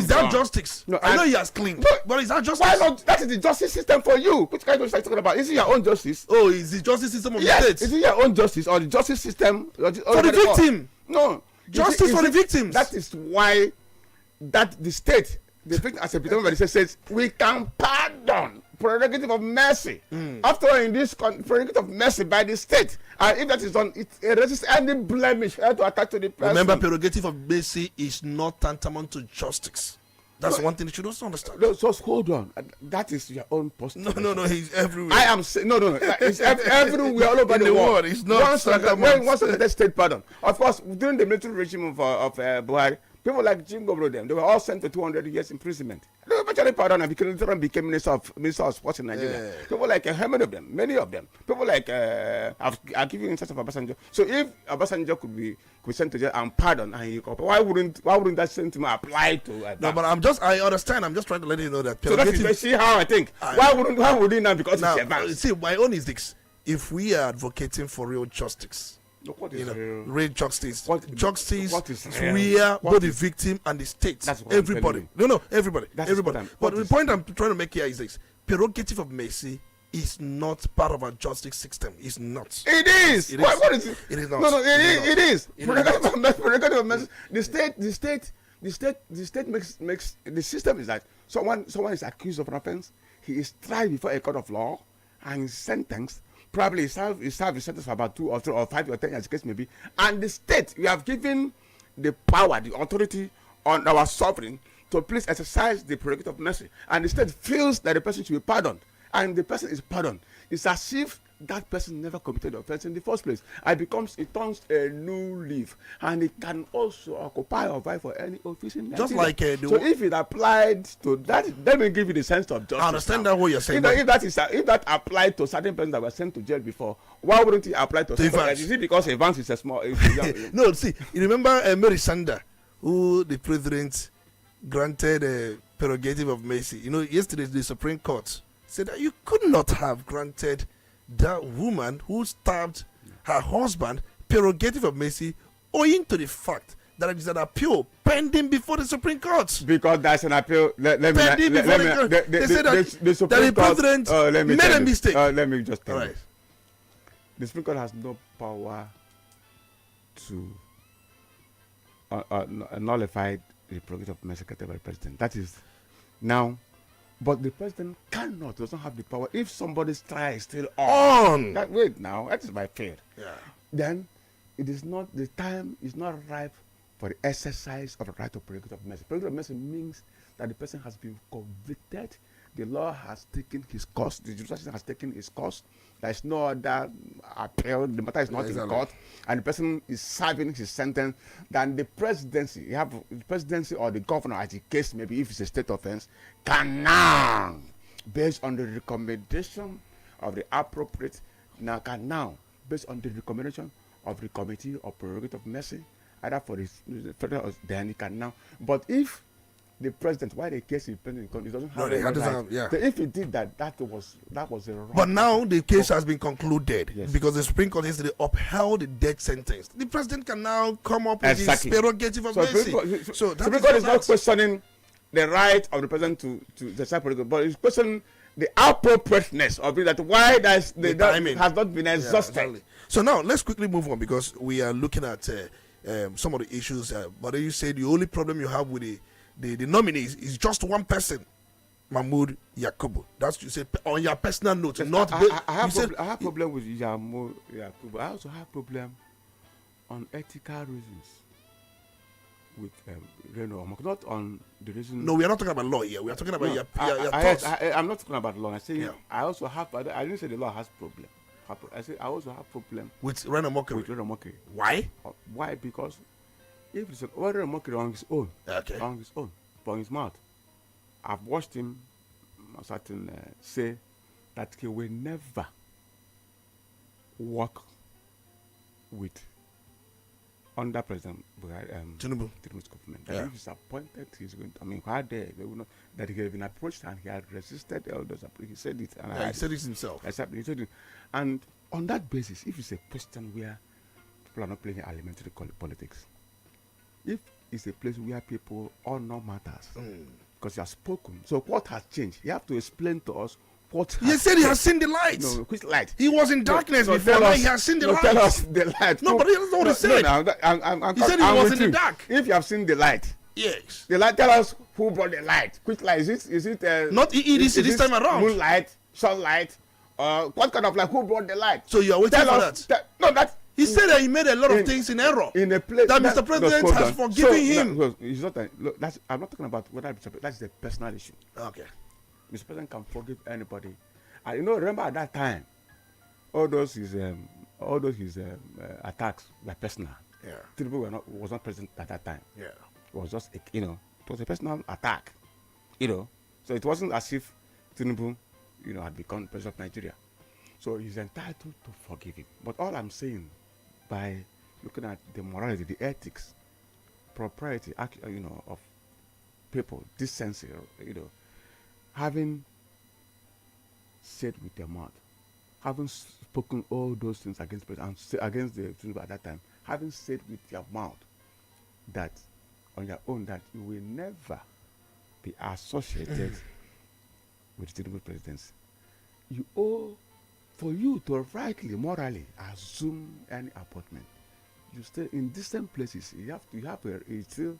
that justice? No, I know he has clean, but is that justice? Why not? That is the justice system for you. Which kind of justice are you talking about? Is it your own justice? Oh, is the justice system of the state? Is it your own justice or the justice system for the victim? No, justice for the victims. That is why the state, the victim as a victim says we can pardon. Prerogative of mercy. After all, in this prerogative of mercy by the state, and if that is done, it resists any blemish to attach to the person. Remember, prerogative of mercy is not tantamount to justice. That's one thing you should also understand. No, just hold on. That is your own postulation. No. He's everywhere. I am saying no. It's everywhere, all over the world. It's not once the state pardon. Of course, during the military regime of Buhari, people like Jim Gobro, they were all sent to 200 years imprisonment. They were eventually pardoned and became minister of sports in Nigeria. People like many of them. People like I'll give you instance of Obasanjo. So if Obasanjo could be sent to jail and pardoned, and why wouldn't that sentiment apply to? No, but I understand. I'm just trying to let you know that. So that's see how I think. Why would it not? Because it's advanced. See, my own is this: if we are advocating for real justice. Real justice. Justice is where both the victim and the state, everybody. Everybody. But the point I'm trying to make here is this: prerogative of mercy is not part of our justice system. It's not. It is. What is it? It is not. No, it is. Prerogative of mercy. The state makes the system is that someone is accused of an offense. He is tried before a court of law and is sentenced. Probably he served a sentence for about 2 or 3 or 5 or 10 years, the case may be. And the state, we have given the power, the authority on our sovereign to please exercise the prerogative of mercy. And the state feels that the person should be pardoned. And the person is pardoned. It's as if that person never committed the offense in the first place. And it turns a new leaf, and it can also occupy or vie for any office in Nigeria. Just like so if it applied to that, let me give you the sense of justice. I understand that what you're saying. If that applied to certain persons that were sent to jail before, why wouldn't it apply to somebody else? Is it because Evans is a small? No, see, you remember Mary Sander, who the president granted a prerogative of mercy. You know, yesterday the Supreme Court said that you could not have granted that woman who stabbed her husband prerogative of mercy, owing to the fact that it is an appeal pending before the Supreme Court. Because that's an appeal. They said that the president made a mistake. Let me just tell you. The Supreme Court has no power to nullify the prerogative of mercy by the president. That is now. But the president doesn't have the power. If somebody's trial is still on, that is my fear. Yeah. Then the time is not ripe for the exercise of the right of prerogative of mercy. Prerogative of mercy means that the person has been convicted, the law has taken his course, the judicial system has taken its course, there is no other appeal, the matter is not in court, and the person is serving his sentence. Then the presidency, or the governor, as the case may be, if it's a state offense, can now, based on the recommendation of the appropriate, based on the recommendation of the committee of prerogative of mercy, either for the federal, then he can now. But if the president, why the case is pending, he doesn't have So if he did that was a wrong. But now the case has been concluded because the Supreme Court yesterday upheld the death sentence. The president can now come up with his prerogative of mercy. So the Supreme Court is not questioning the right of the president to decide prerogative, but it's questioning the appropriateness of it. That why the timing has not been exhausted. Exactly. So now let's quickly move on because we are looking at some of the issues. But you say the only problem you have with the nominees is just one person, Mahmoud Yakubu. That's you said on your personal note. Yes, I have problem with Mahmoud Yakubu. I also have problem on ethical reasons with Reno Omok. Not on the reason. No, we are not talking about law here. We are talking about your thoughts. I'm not talking about law. I say I also have. I didn't say the law has problem. I say I also have problem with Reno Omok. Why? Why? Because if it's a mockery on his own, from his mouth, I've watched him say that he will never work with under President Tinubu's government. That if he's appointed, he's going to, they will not, that he had been approached and he had resisted all those. He said it. And he said it himself. He said it. And on that basis, if it's a question where people are not playing elementary politics, if it's a place where people honor matters, because you have spoken, so what has changed? You have to explain to us what has He said he has seen the light. No, which light? He was in darkness before, now he has seen the light. Tell us the light. No, but that's not what he said. He said he was in the dark. If you have seen the light, yes. The light, tell us who brought the light. Which light? Is it not EEDC this time around? Moonlight, sunlight, what kind of light? Who brought the light? So you are waiting for that? He said that he made a lot of things in error. In a place that Mr. President has forgiven him. It's not I'm not talking about whether that's a personal issue. Okay. Mr. President can forgive anybody. And remember at that time, all those his attacks were personal. Yeah. Tinubu was not present at that time. Yeah. It was just it was a personal attack. So it wasn't as if Tinubu had become president of Nigeria. So he's entitled to forgive him. But all I'm saying, by looking at the morality, the ethics, propriety, of people, decency, having said with their mouth, having spoken all those things against the Tinubu at that time, having said with your mouth that on your own that you will never be associated with the Tinubu presidency, you owe. For you to rightly, morally assume any appointment, you stay in distant places. You still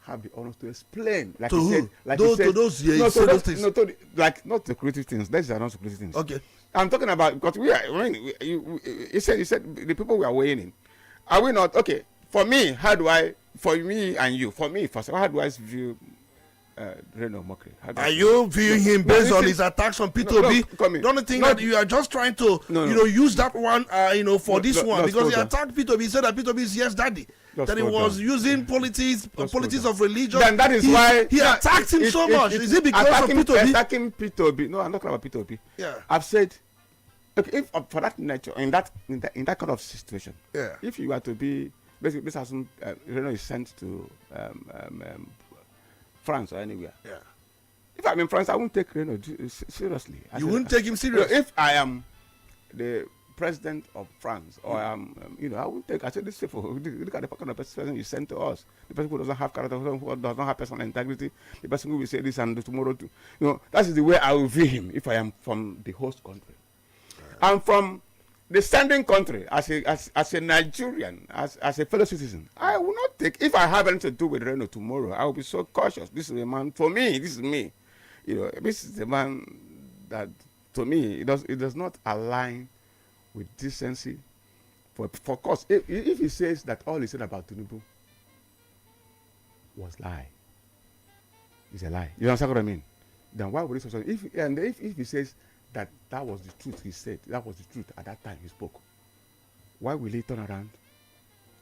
have the honor to explain, like to you said, like those things. Not security things. These are not security things. Okay, I'm talking about because you said the people we are weighing in. Are we not okay? For me and you. For me, first, how do I view Reno Mokri. Are you viewing him based on his attacks on P2B? Don't you think that you are just trying to, use that one, for this one? Because he attacked P2B. He said that P2B is yes daddy. That he was using politics of religion. Then that is why he attacked him so much. Is it because of P2B? Attacking P2B? No, I'm not talking about P2B. Yeah. I've said, look, if for that nature, in that kind of situation, if you are to be basically, this hasn't Reno is sent to France or anywhere. Yeah. If I'm in France, I won't take Reno seriously. You wouldn't take him seriously? If I am the president of France, or I won't take. I said this people. Look at the kind of person you send to us. The person who doesn't have character, who does not have personal integrity. The person who will say this and tomorrow too. That is the way I will view him if I am from the host country. And from the standing country, as a Nigerian, as a fellow citizen, I will not take. If I have anything to do with Reno tomorrow, I will be so cautious. This is a man for me. This is me. This is the man that, to me, it does not align with decency. For course, if he says that all he said about Tinubu was lie, it's a lie. You understand what I mean? Then why would he say? If he says that was the truth he said, that was the truth at that time he spoke, why will he turn around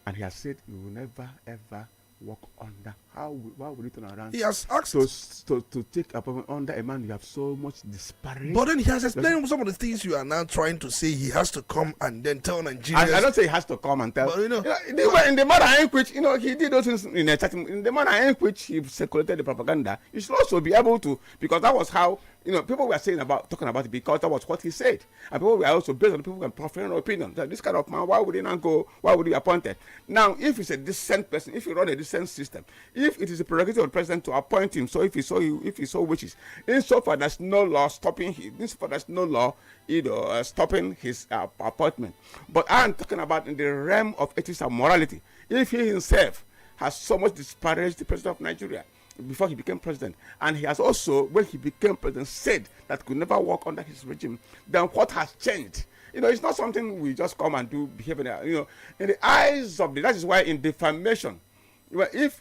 and he has said he will never ever work under? Why would he turn around? He has asked to take appointment under a man you have so much disparity. But then he has explained some of the things you are now trying to say. He has to come and then tell Nigerians. I don't say he has to come and tell. But, in the manner in which he did those things in the manner in which he circulated the propaganda, you should also be able to, because that was how people were talking about it, because that was what he said, and people were also based on people who proffered an opinion that this kind of man, why would he not go? Why would he be appointed? Now, if he's a decent person, if you run a decent system, if it is a prerogative of the president to appoint him, so if he so wishes, insofar there's no law stopping stopping his appointment. But I'm talking about in the realm of ethics and morality. If he himself has so much disparaged the president of Nigeria before he became president, and he has also, when he became president, said that could never work under his regime, then what has changed? It's not something we just come and do behavior. In the eyes of that is why in defamation, if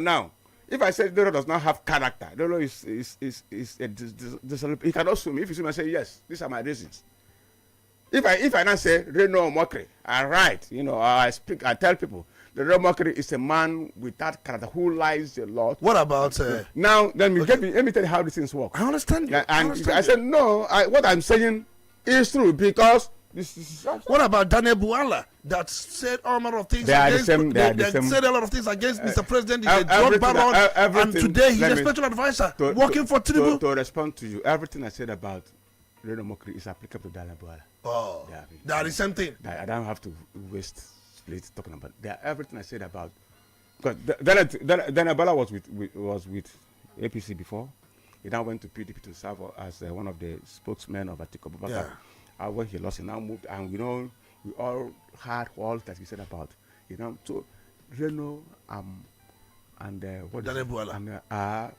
now, if I say Doro does not have character, Doro is he cannot sue me. If you sue me, I say yes, these are my reasons. If I now say Reno Mokri, I write, I tell people the Reno Mokri is a man without character who lies a lot. What about now? Then let me tell you how these things work. I understand you. I said no. What I'm saying is true, because this is. What about Daniel Buala that said all manner of things? They said a lot of things against Mr. President. He's a drug baron, and today he's a special advisor working for Tinubu. To respond to you, everything I said about Reno Mokri is applicable to Daniel Buala. Oh, that is the same thing. I don't have to waste split talking about everything I said about. Because Daniel Buala was with APC before. He now went to PDP to serve as one of the spokesmen of Atiku Abubakar. Yeah. When he lost, he now moved, and we all heard all that he said about. So Reno and what Daniel Buala.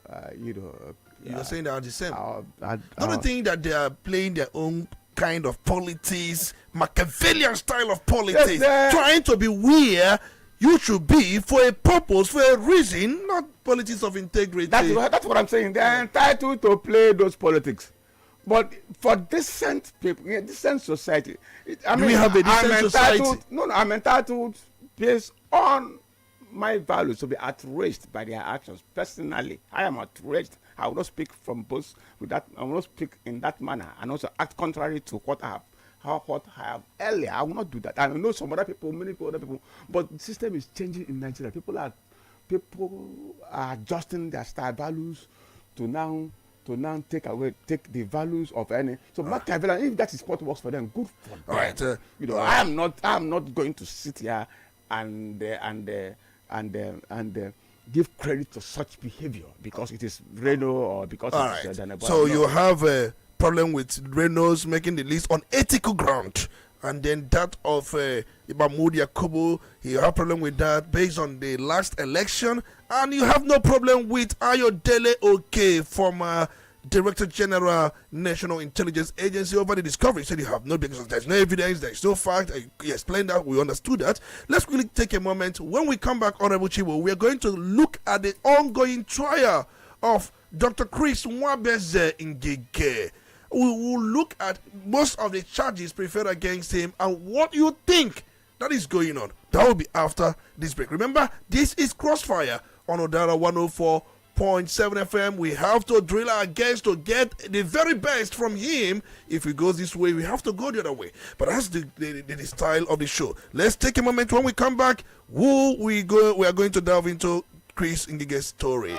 You are saying they are the same. Don't you think that they are playing their own kind of politics, Machiavellian style of politics, trying to be where you should be for a purpose, for a reason, not politics of integrity? That's what I'm saying. They are entitled to play those politics. But for decent people, decent society, we have a decent society? No, I'm entitled based on my values to be outraged by their actions. Personally, I am outraged. I will not speak from both with that. I will not speak in that manner and also act contrary to what I have earlier. I will not do that. I know some other people, many other people, but the system is changing in Nigeria. People are adjusting their style values to now take the values of any. So Machiavellian, if that is what works for them, good for them. All right. I am not going to sit here and give credit to such behavior because it is Reno or because it is Daniel Buala. So you have a problem with Renos making the list on ethical ground, and then that of Mahmoud Yakubu, you have a problem with that based on the last election, and you have no problem with Ayodele Oke from Director General, National Intelligence Agency, over the discovery. Said you have no, because there's no evidence, there's no fact. He explained that, we understood that. Let's really take a moment. When we come back, Honorable Chibo, we are going to look at the ongoing trial of Dr. Chris Nwabeze Ngige. We will look at most of the charges preferred against him and what you think that is going on. That will be after this break. Remember, this is Crossfire on Udala 104.7 FM. We have to drill our guests to get the very best from him. If he goes this way, we have to go the other way. But that's the style of the show. Let's take a moment. When we come back, we are going to delve into Chris Ngige's story.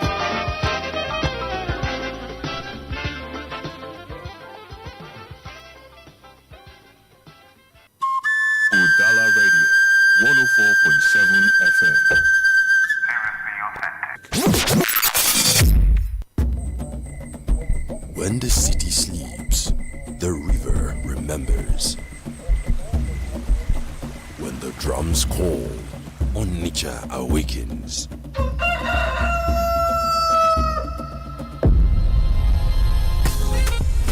Udala Radio 104.7 FM. When the city sleeps, the river remembers. When the drums call, Onitsha awakens.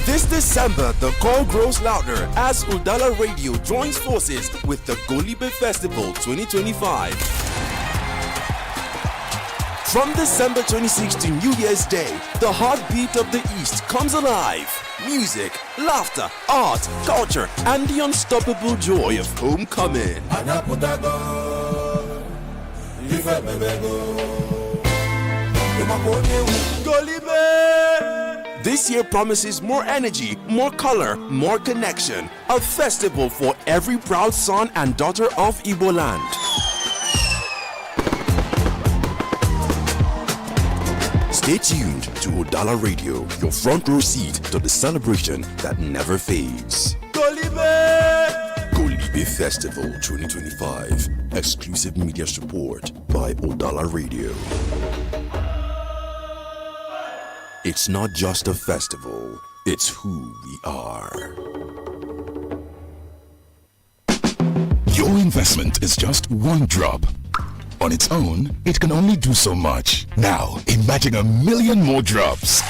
This December, the call grows louder as Udala Radio joins forces with the Golibe Festival 2025. From December 2016, New Year's Day, the heartbeat of the East comes alive. Music, laughter, art, culture, and the unstoppable joy of homecoming. This year promises more energy, more color, more connection. A festival for every proud son and daughter of Igbo land. Stay tuned to Udala Radio, your front row seat to the celebration that never fades. Golibe Festival 2025. Exclusive media support by Udala Radio. It's not just a festival, it's who we are. Your investment is just one drop. On its own, it can only do so much. Now, imagine 1,000,000 more drops.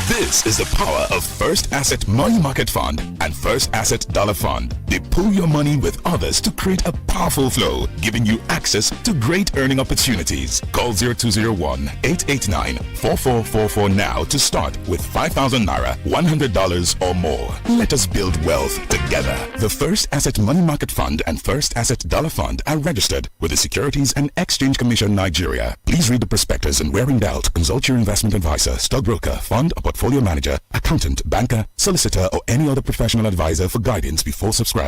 This is the power of First Asset Money Market Fund and First Asset Dollar Fund. They pool your money with others to create a powerful flow, giving you access to great earning opportunities. Call 0201-889-4444 now to start with 5,000 Naira, $100 or more. Let us build wealth together. The First Asset Money Market Fund and First Asset Dollar Fund are registered with the Securities and Exchange Commission Nigeria. Please read the prospectus and where in doubt, consult your investment advisor, stockbroker, fund or portfolio manager, accountant, banker, solicitor, or any other professional advisor for guidance before subscribing.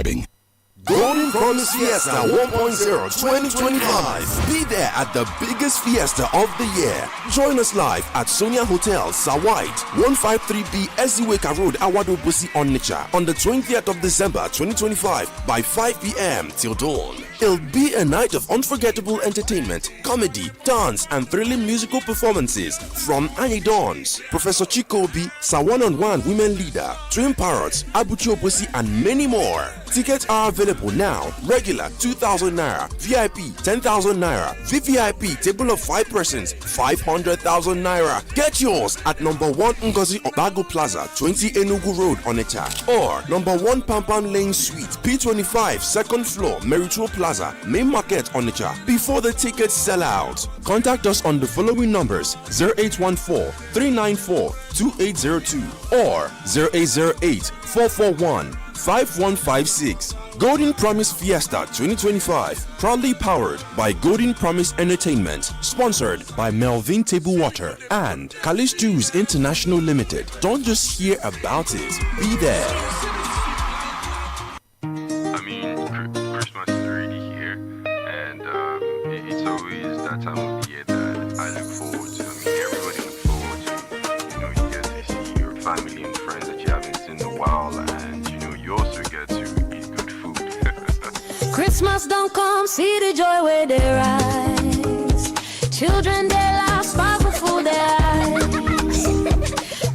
Golden Promise Fiesta 1.0 2025. Be there at the biggest fiesta of the year. Join us live at Sonia Hotel, Sawite, 153B Eziweka Road, Awadobusi, Onitsha, on the 20th of December 2025 by 5 p.m. till dawn. It'll be a night of unforgettable entertainment, comedy, dance, and thrilling musical performances from Annie Dons, Professor Chikobi, Sawan-on-One Women Leader, Twin Parrots, Abuchi Obosi, and many more. Tickets are available now. Regular 2,000 Naira, VIP 10,000 Naira, VVIP table of 5 persons 500,000 Naira. Get yours at number 1 Ngozi Obago Plaza, 20 Enugu Road, Onitsha, or number 1 Pampan Lane Suite, P25, second floor, Meritro Plaza, Main Market, Onitsha. Before the tickets sell out, contact us on the following numbers: 0814-394-2802 or 0808-441-5156. Golden Promise Fiesta 2025, proudly powered by Golden Promise Entertainment, sponsored by Melvin Table Water and Kalish Juice International Limited. Don't just hear about it, be there. I mean, Christmas is already here, and it's always that time of the year that I look forward to. I mean, everybody looks forward to. You get to see your family and friends that you haven't seen in a while, and you also get to eat good food. Christmas don't come, see the joy where they rise. Children they laugh, sparkle full their eyes.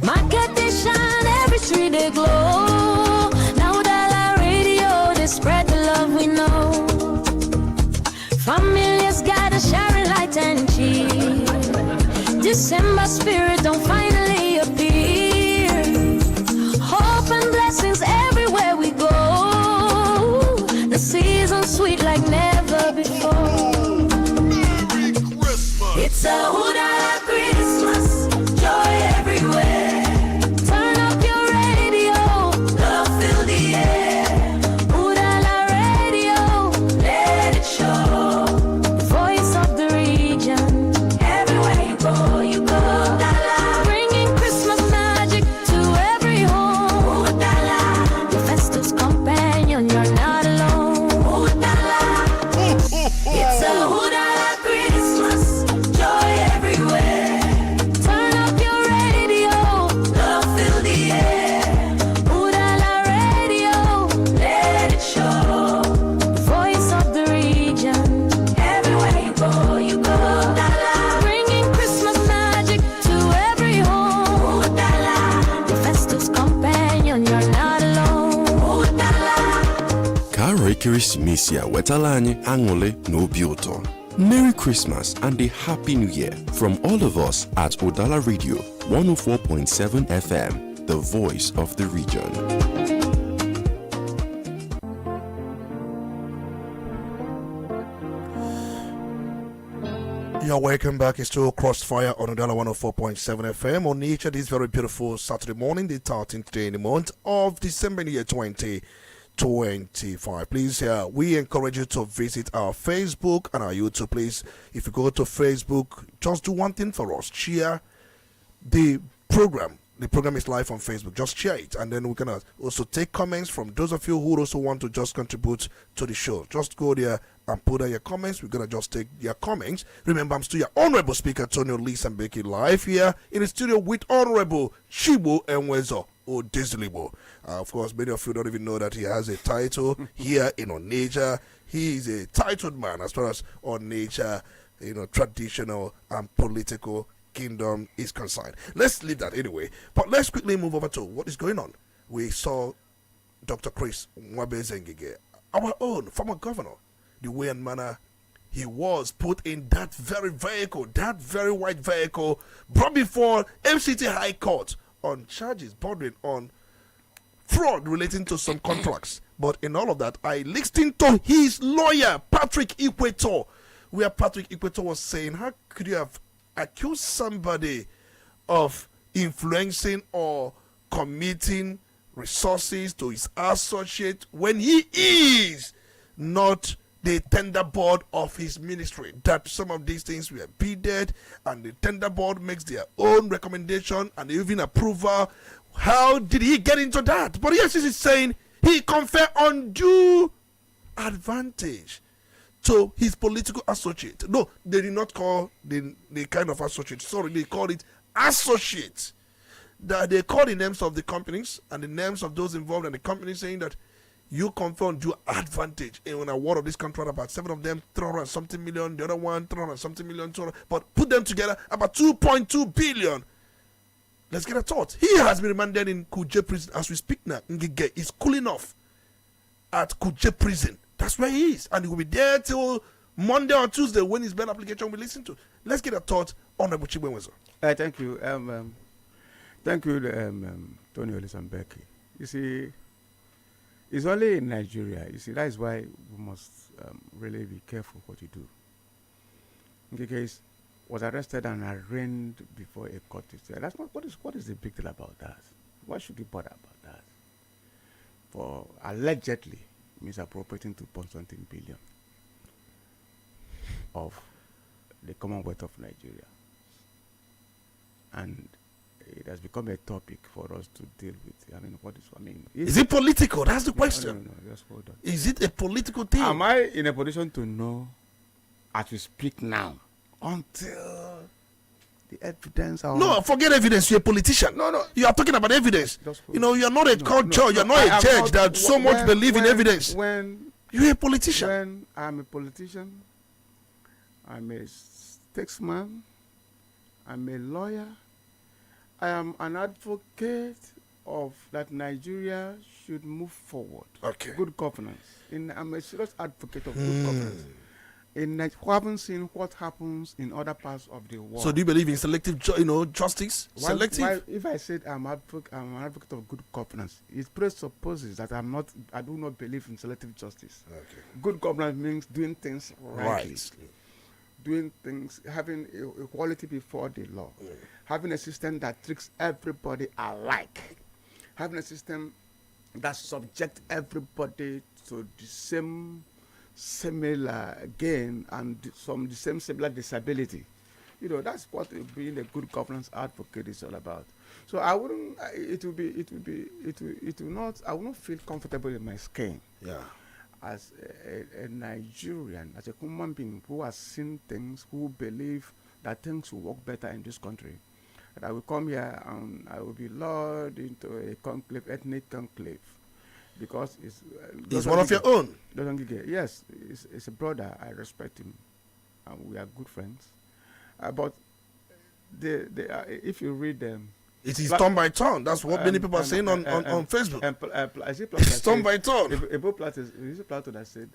Market they shine, every street they glow. Now that our radio, they spread the love we know. Families gather, sharing light and cheer. December spirit don't finally appear. It's a Udala Christmas, joy everywhere. Turn up your radio, love fill the air. Udala Radio, let it show. Voice of the region, everywhere you go, you go. Udala, bringing Christmas magic to every home. Udala, your festive companion, you're not alone. Udala, it's a Udala Christmas, joy everywhere. Turn up your radio, love fill the air. Udala Radio, let it show. Voice of the region, everywhere you go, you go. Udala, bringing Christmas magic to every home. Udala, your festive companion, you're not alone. Udala. Karo Ekeresimesi a wetala anyị aṅụle na obi ụtọ. Merry Christmas and a Happy New Year from all of us at Udala Radio 104.7 FM, the voice of the region. You're welcome back. It's still Crossfire on Udala 104.7 FM on Onitsha this very beautiful Saturday morning, the 13th day in the month of December in the year 2025. Please, we encourage you to visit our Facebook and our YouTube. Please, if you go to Facebook, just do one thing for us: share the program. The program is live on Facebook. Just share it, and then we're gonna also take comments from those of you who also want to just contribute to the show. Just go there and put down your comments. We're gonna just take your comments. Remember, I'm still your honorable speaker, Tony Olisa Mbeki, live here in the studio with Honorable Chibo Enwezo Odezilibo. Of course, many of you don't even know that he has a title here in Onitsha. He is a titled man as far as Onitsha, traditional and political kingdom is concerned. Let's leave that anyway. But let's quickly move over to what is going on. We saw Dr. Chris Mwabezengige, our own former governor, the way and manner he was put in that very vehicle, that very white vehicle, brought before MCT High Court on charges bordering on fraud relating to some contracts. But in all of that, I listened to his lawyer, Patrick Ikweto, where Patrick Ikweto was saying, how could you have accused somebody of influencing or committing resources to his associate when he is not the tender board of his ministry? That some of these things were bidded and the tender board makes their own recommendation and even approval. How did he get into that? But yes, he's saying he conferred undue advantage to his political associate. No, they did not call the kind of associate. Sorry, they called it associate. That they call the names of the companies and the names of those involved in the company, saying that you confer undue advantage in an award of this contract, about 7 of them, 300 something million, the other one, 300 something million, 200, but put them together, about 2.2 billion. Let's get a thought. He has been remanded in Kuje prison as we speak now. Ngige is cooling off at Kuje prison. That's where he is. And he will be there till Monday or Tuesday when his bail application will be listened to. Let's get a thought on the Chibuenwezo. Thank you. Thank you, Tony Olisa Mbeki. You see, it's only in Nigeria. You see, that is why we must really be careful what you do. Ngige was arrested and arraigned before a court. That's not what is the big deal about that? Why should we bother about that? For allegedly misappropriating 2.something billion of the Commonwealth of Nigeria, and it has become a topic for us to deal with. Is it political? That's the question. No, just hold on. Is it a political thing? Am I in a position to know as we speak now until the evidence? No, forget evidence. You're a politician. No. You are talking about evidence. You're not a court judge. You're not a judge that so much believe in evidence. When you're a politician. When I'm a politician, I'm a statesman, I'm a lawyer, I am an advocate of that Nigeria should move forward. Okay. Good governance. I'm a serious advocate of good governance. We haven't seen what happens in other parts of the world. So do you believe in selective, justice? Selective? If I said I'm an advocate of good governance, it presupposes that I do not believe in selective justice. Okay. Good governance means doing things rightly. doing things, having equality before the law, having a system that treats everybody alike, having a system that subjects everybody to the same similar gain and the same similar disability. You know, that's what being a good governance advocate is all about. So I wouldn't. It will not. I will not feel comfortable in my skin. Yeah. As a Nigerian, as a human being who has seen things, who believe that things will work better in this country, that I will come here and I will be lured into a conclave, ethnic conclave, because it's one of your own. Yes, it's a brother. I respect him, and we are good friends. But if you read them. It is turn by turn. That's what many people are saying on Facebook. It's turn by turn. Plato that said,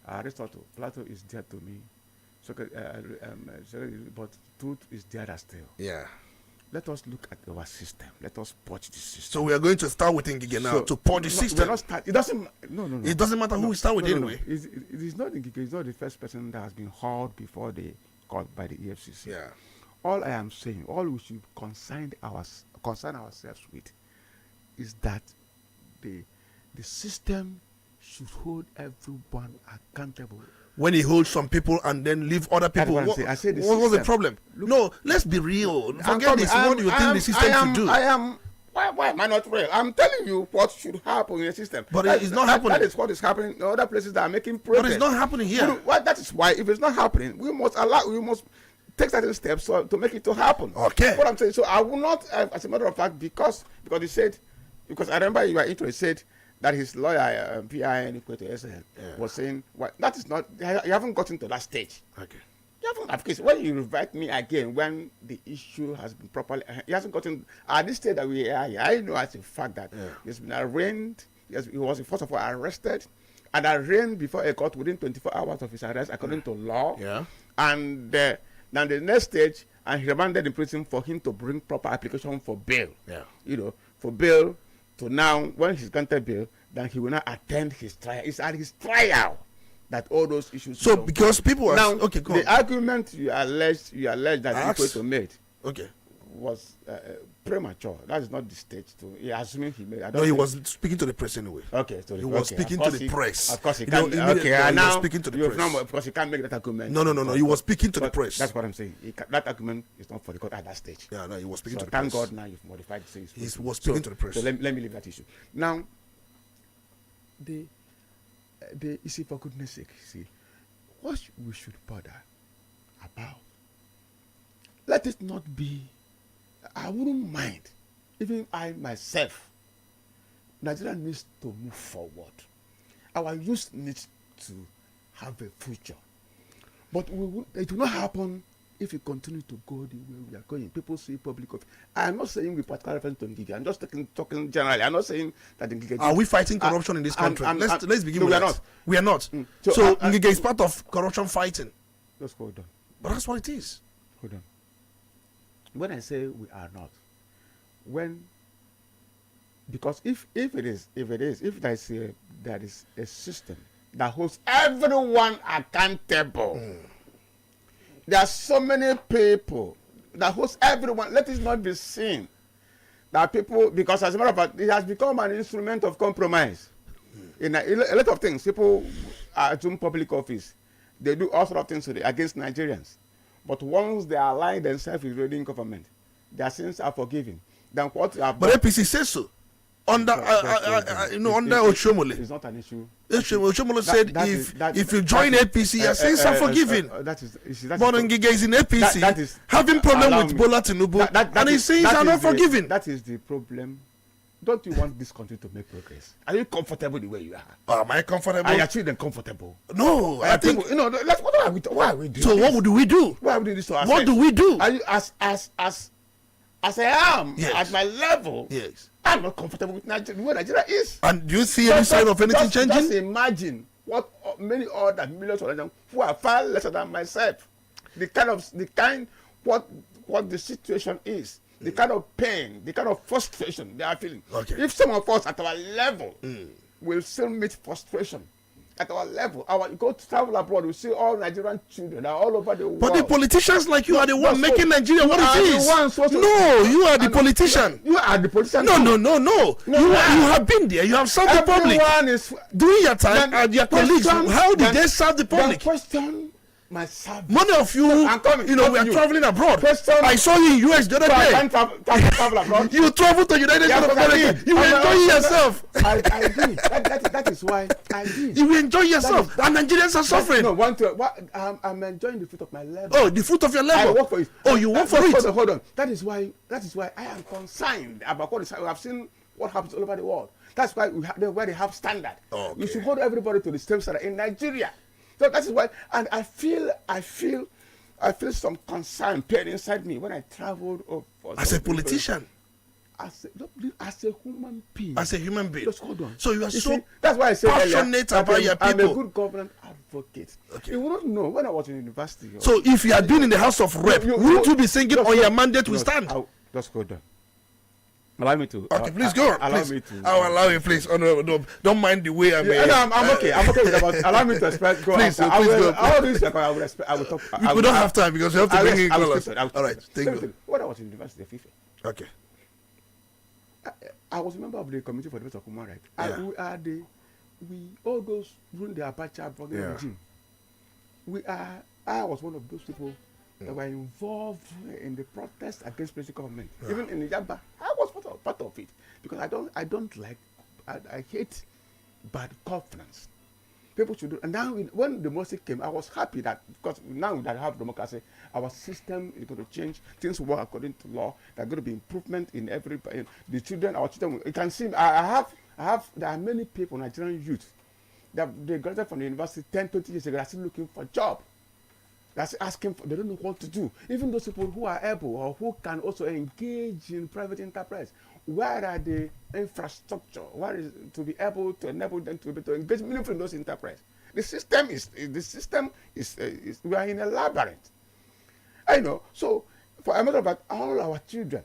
Aristotle, Plato is dear to me, but truth is dearer still. Yeah. Let us look at our system. Let us purge the system. So we are going to start with Ngige now to purge the system. It doesn't. No. It doesn't matter who we start with anyway. It is not Ngige. It's not the first person that has been hauled before the court by the EFCC. Yeah. All I am saying, all we should concern ourselves with, is that the system should hold everyone accountable. When he holds some people and then leave other people, what was the problem? Look, no, let's be real. Forget this. What do you think the system should do? Why am I not real? I'm telling you what should happen in the system. But it's not happening. That is what is happening in other places that are making progress. But it's not happening here. That is why, if it's not happening, we must take certain steps to make it to happen. Okay. What I'm saying, so I will not, as a matter of fact, because he said, because I remember you were into it, said that his lawyer, PIN equal to SL, was saying, well, that is not, you haven't gotten to that stage. Okay. You haven't, of course, when you invite me again, when the issue has been properly, he hasn't gotten, at this stage that we are here, I know as a fact that he's been arraigned, he was first of all arrested, and arraigned before a court within 24 hours of his arrest, according to law. Yeah. And now the next stage, and he remanded in prison for him to bring proper application for bail. Yeah. You know, for bail to now, when he's granted bail, then he will not attend his trial. It's at his trial that all those issues. So because people are now, okay, go the on. argument you allege that Equator made was premature. That is not the stage to. Assuming he made. No, he was speaking to the press anyway. Okay, so he was speaking to the press. Of course, he can't. And now he was speaking to the press. Now, of course, he can't make that argument. No. He was speaking to the press. That's what I'm saying. That argument is not for the court at that stage. Yeah, no, he was speaking to the press. press. Thank God now you've modified the things. He was speaking to the press. So let me leave that issue. Now, you see, for goodness sake, see, what we should bother about. Let it not be. I wouldn't mind, even I myself. Nigeria needs to move forward. Our youth needs to have a future. But it will not happen if we continue to go the way we are going. People see public office. I am not saying we particularly reference to Ngige. I'm just talking generally. I'm not saying that Ngige. Are we fighting corruption in this country? Let's begin with that. We are not. So Ngige is part of corruption fighting. Just hold on. But that's what it is. Hold on. When I say we are not, because if there is a system that holds everyone accountable, there are so many people that holds everyone. Let it not be seen that people, because as a matter of fact, it has become an instrument of compromise. In a lot of things, people assume public office, they do all sorts of things against Nigerians. But once they align themselves with ruling government, their sins are forgiven. Then what? But APC says so. Under Oshomole. It's not an issue. Oshomole said if you join APC, your sins are forgiven. But Ngige is in APC, having problem with Bola Tinubu, and his sins are not forgiven. That is the problem. Don't you want this country to make progress? Are you comfortable the way you are? Am I comfortable? Are your children comfortable? No, I think why are we doing? So this? what do we do? Why are we doing this to ourselves? What do we do? Are you as I am at my level? Yes. I'm not comfortable with Nigeria, where Nigeria is. And do you see any sign of anything changing? Just imagine what many other millions of Nigerians who are far lesser than myself, what the situation is, the kind of pain, the kind of frustration they are feeling. Okay. If some of us at our level will still meet frustration at our level. You go to travel abroad, you see all Nigerian children are all over the world. But the politicians like you are the one making Nigeria what it is. No, you are the politician. You are the politician. No. You have been there. You have served the public. Is during your time and your colleagues. How did they serve the public? Question my service. Many of you, we are traveling abroad. I saw you in US the other day. I can't travel abroad. You traveled to United States of America. You enjoy yourself. I did. That is why I did. You enjoy yourself, and Nigerians are suffering. I'm enjoying the fruit of my labor. Oh, the fruit of your labor. I work for it. Oh, you work for it. Hold on. That is why I am concerned about what is. I've seen what happens all over the world. That's why where they have standard. Okay. You should hold everybody to the same standard in Nigeria. So that is why, and I feel some concern pain inside me when I traveled as a politician, as a human being. As a human being. Just hold on. So you are that's why I say passionate about your people. I'm a good government advocate. Okay. You wouldn't know when I was in university. So if you had been in the House of Rep, wouldn't you be singing on your mandate will stand? Just hold on. Allow me to. Okay, please go on. Allow me to. I'll allow you, please. Oh, no, don't mind the way I'm. I'm okay. I'm okay with that. Allow me to express. Please go. I will respect. I will talk. We don't have time because you have to bring in callers. All right, thank you. When I was in university of Ife. Okay. I was a member of the Committee for the Defense of Human Rights. Yeah. We all those during the Abacha regime. I was one of those people that were involved in the protest against political government. Yeah. Even in Yaba, I was part of it because I hate bad governance. People should do. And now when democracy came, I was happy that because now that I have democracy, our system is going to change. Things work according to law. There's going to be improvement in everybody. The children, our children. You can see. There are many people, Nigerian youth, that they graduated from the university 10, 20 years ago. They are still looking for a job. That's asking for, they don't know what to do. Even those people who are able or who can also engage in private enterprise, where are the infrastructure? Where is to be able to enable them to be able to engage meaningfully in those enterprise? The system is we are in a labyrinth. I know. So for a matter of fact, all our children,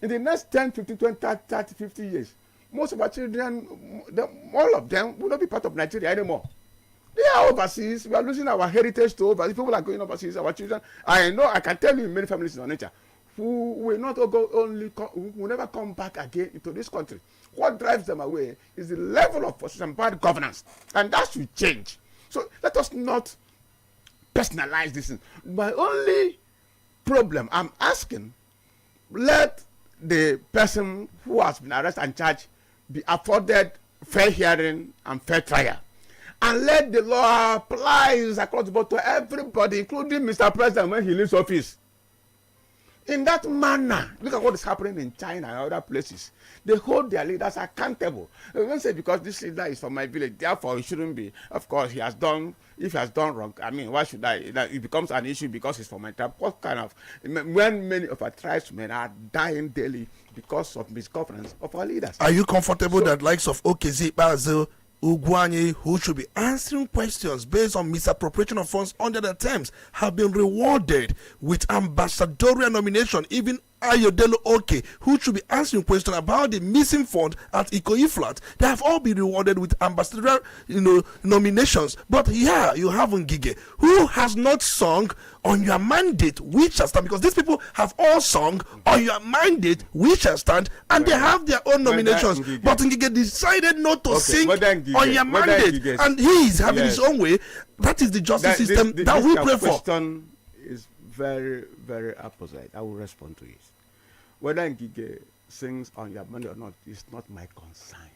in the next 10, 15, 20, 30, 50 years, most of our children, all of them will not be part of Nigeria anymore. They are overseas. We are losing our heritage to overseas. People are going overseas. Our children. I know. I can tell you many families in Onitsha who will not go who will never come back again into this country. What drives them away is the level of frustration and bad governance, and that should change. So let us not personalize this. My only problem, I'm asking, let the person who has been arrested and charged be afforded fair hearing and fair trial. And let the law apply across the board to everybody, including Mr. President when he leaves office. In that manner, look at what is happening in China and other places. They hold their leaders accountable. They don't say because this leader is from my village, therefore he shouldn't be. Of course, if he has done wrong, I mean, why should I? It becomes an issue because he's from my tribe. What kind of, when many of our tribesmen are dying daily because of misgovernance of our leaders. Are you comfortable that likes of Okezi, Basil, Ugwanye, who should be answering questions based on misappropriation of funds under the terms, have been rewarded with ambassadorial nomination? Even Ayodele Oke, who should be answering questions about the missing fund at Ikoyi Flat, they have all been rewarded with ambassadorial, nominations. But here you have Ngige, who has not sung on your mandate, which shall stand, because these people have all sung on your mandate, which shall stand, and they have their own nominations. But Ngige decided not to sing on your mandate, and he is having his own way. That is the justice system that we pray for. This question is very, very opposite. I will respond to it. Whether Ngige sings on your mandate or not is not my concern.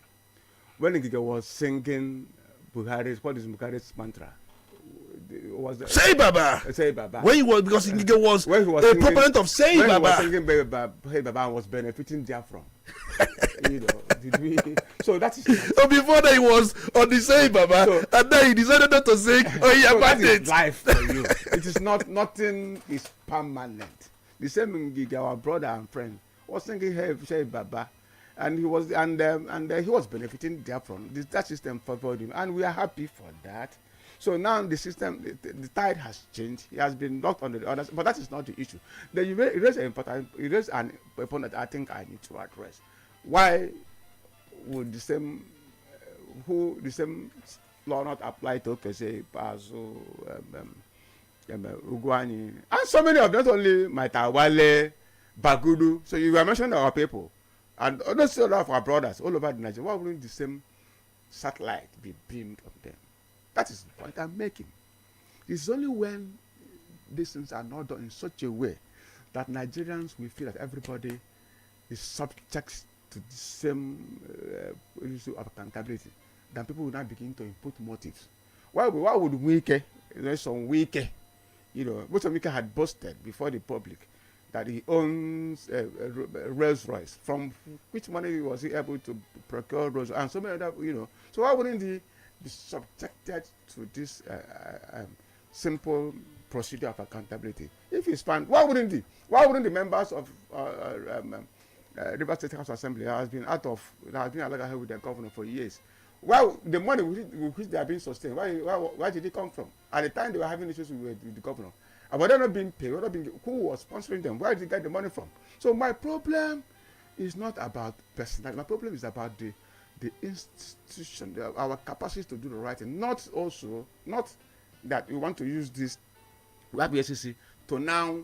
When Ngige was singing Buhari's mantra? Say Baba. Say Baba. When he was, because Ngige was a proponent of Say Baba. When he was singing Hey Baba was benefiting therefrom. Did we? So that is. So before that he was on the Say Baba, and then he decided not to sing on your mandate. Life for you. It is not. Nothing is permanent. The same Ngige, our brother and friend, was singing Hey Baba, and he was he was benefiting therefrom. That system favored him, and we are happy for that. So now the system, the tide has changed. He has been locked on the others, but that is not the issue. Then you raise an point that I think I need to address. Why would the same law not apply to Okese, Pazo, Ugwani, and so many of them, not only Maitawale, Bagudu. So you were mentioning our people, and also a lot of our brothers all over the Nigeria. Why wouldn't the same satellite be beamed on them? That is the point I'm making. It's only when these things are not done in such a way that Nigerians will feel that everybody is subject to the same issue of accountability, then people will now begin to input motives. Why would Wike, some Wike, most of Wike had boasted before the public that he owns a Rolls Royce. From which money was he able to procure Rolls Royce? And so many other, So why wouldn't he be subjected to this simple procedure of accountability? If he's found, why wouldn't the members of River State House Assembly has been alleged with their governor for years? Well, the money with which they are being sustained, why did it come from? At the time they were having issues with the governor. And were they not being paid? Who was sponsoring them? Where did they get the money from? So my problem is not about personality. My problem is about the institution, our capacity to do the right thing. Not that we want to use this YPSCC to now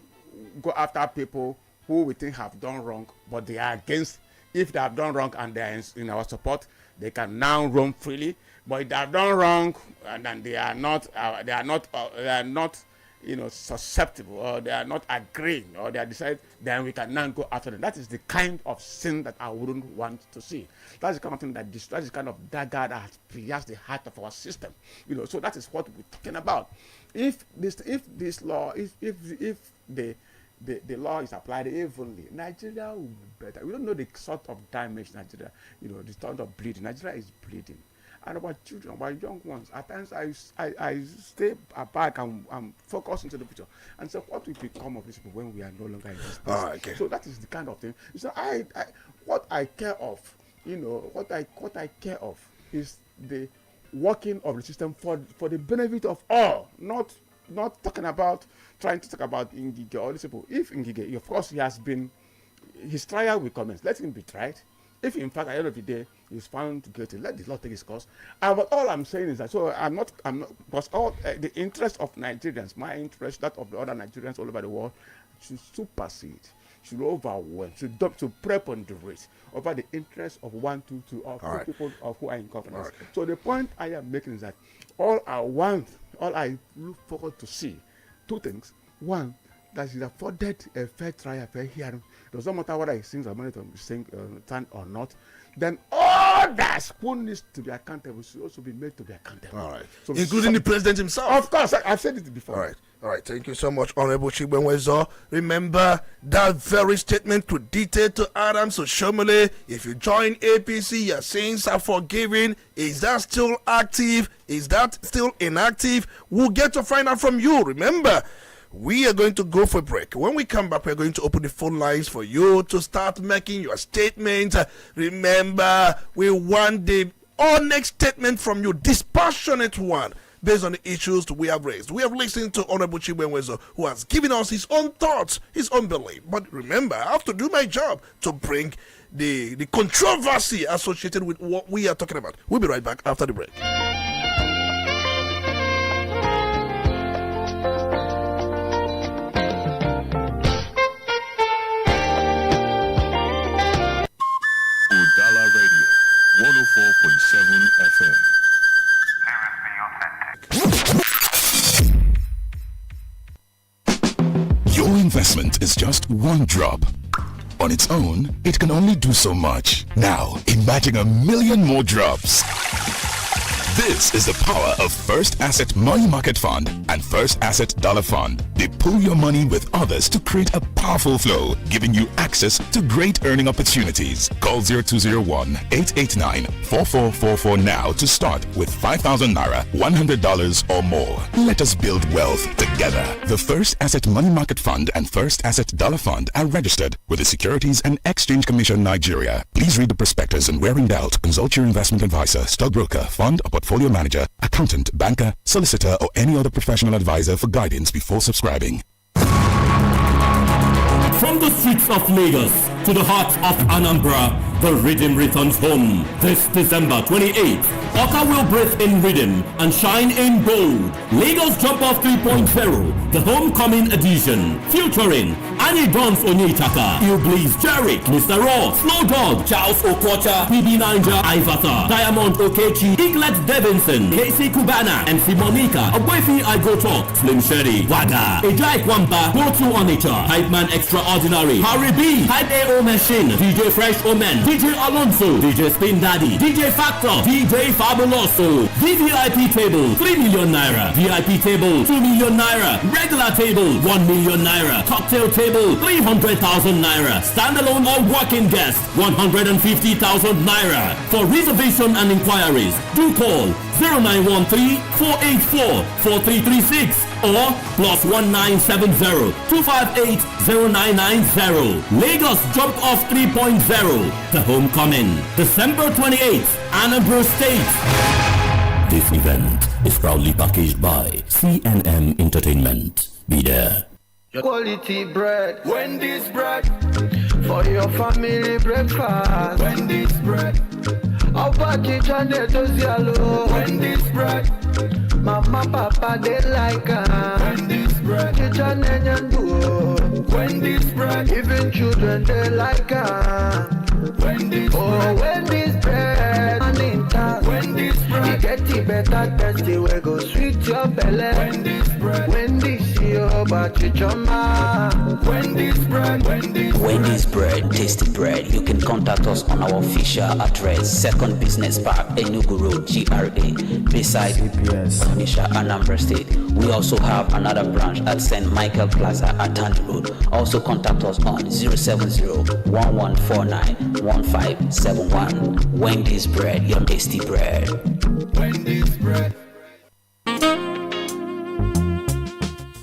go after people who we think have done wrong, but they are against. If they have done wrong and they are in our support, they can now roam freely. But if they have done wrong and then they are not susceptible, or they are not agreeing, or they are decided, then we can now go after them. That is the kind of sin that I wouldn't want to see. That's the kind of thing that destroys the kind of dagger that has pierced the heart of our system. So that is what we're talking about. If the law is applied evenly, Nigeria will be better. We don't know the sort of damage Nigeria, the sort of bleeding. Nigeria is bleeding. And our children, our young ones, at times I stay back and focus into the future and say, what will become of these people when we are no longer in this place? Okay. So that is the kind of thing. So what I care of, what I care of is the working of the system for the benefit of all, not trying to talk about Ngige or these people. If Ngige, of course, his trial will commence. Let him be tried. If in fact at the end of the day he's found guilty, let the law take its course. But all I'm saying is that I'm not because all the interest of Nigerians, my interest, that of the other Nigerians all over the world, should supersede, should overwhelm, should preponderate over the interest of one, two, or three people of who are in governance. Right. So the point I am making is that all I look forward to see, two things. One, that is afforded a fair trial, a fair hearing. It doesn't matter whether he sings or money to sing or not. Then others who needs to be accountable should also be made to be accountable. All right. So including the president himself. Of course, I've said it before. All right. Thank you so much, Honorable Chigbenwezo. Remember that very statement credited to Adams Oshomole. If you join APC, your sins are forgiven. Is that still active? Is that still inactive? We'll get to find out from you. Remember, we are going to go for a break. When we come back, we're going to open the phone lines for you to start making your statement. Remember, we want the honest statement from you, dispassionate one, based on the issues we have raised. We have listened to Honorable Chigbenwezo, who has given us his own thoughts, his own belief. But remember, I have to do my job to bring the controversy associated with what we are talking about. We'll be right back after the break. Udala Radio, 104.7 FM. Your investment is just one drop. On its own, it can only do so much. Now, imagine 1 million more drops. This is the power of First Asset Money Market Fund and First Asset Dollar Fund. They pool your money with others to create a powerful flow, giving you access to great earning opportunities. Call 0201-889-4444 now to start with 5,000 Naira, $100 or more. Let us build wealth together. The First Asset Money Market Fund and First Asset Dollar Fund are registered with the Securities and Exchange Commission Nigeria. Please read the prospectus and where in doubt, consult your investment advisor, stockbroker, fund or portfolio manager, accountant, banker, solicitor, or any other professional advisor for guidance before subscribing. From the streets of Lagos to the heart of Anambra, The rhythm returns home this December 28th. Oka will breathe in rhythm and shine in gold. Lagos Jump Off 3.0, the homecoming edition, featuring Annie Dons Onyechaka, Iblis Jarek, Mr. Raw, Slow Dog, Charles Okocha, PB Ninja, Ivata, Diamond Okechi, Eaglet Davidson, Casey Kubana, MC Monica, Aboifi I Go Talk, Slim Sherry, Waga, Ejai Kwamba, Go to Onitsha, Hype Man Extraordinary, Harry B, Hype AO Machine, DJ Fresh Omen, DJ Alonso, DJ Spin Daddy, DJ Factor, DJ Fabuloso, VVIP table, 3 million naira, VIP table, 2 million naira, regular table, 1 million naira, cocktail table, 300,000 naira, standalone or working guest, 150,000 naira. For reservation and inquiries, do call 0913-484-4336 or +1970 258-0990. Lagos Jump Off 3.0, the homecoming, December 28th, Anambra State. This event is proudly packaged by CNM Entertainment. Be there. Quality bread, Wendy's bread, for your family breakfast. Wendy's bread, our package and the yellow. Wendy's bread, mama papa they like Wendy's bread, kitchen and duo. Wendy's bread, even children they like Wendy's bread, Wendy's bread, and in town. Wendy's bread, you get the better tasty we go sweet your belly. Wendy's bread, Wendy's your bachijama. Wendy's bread, Wendy's bread, tasty bread. You can contact us on our official address, Second Business Park, Enugu Road, GRA, beside Onitsha, Anambra State. We also have another branch at St. Michael Plaza at Tandy Road. Also contact us on 070-1149-1571. Wendy's bread, your tasty bread. Wendy's bread.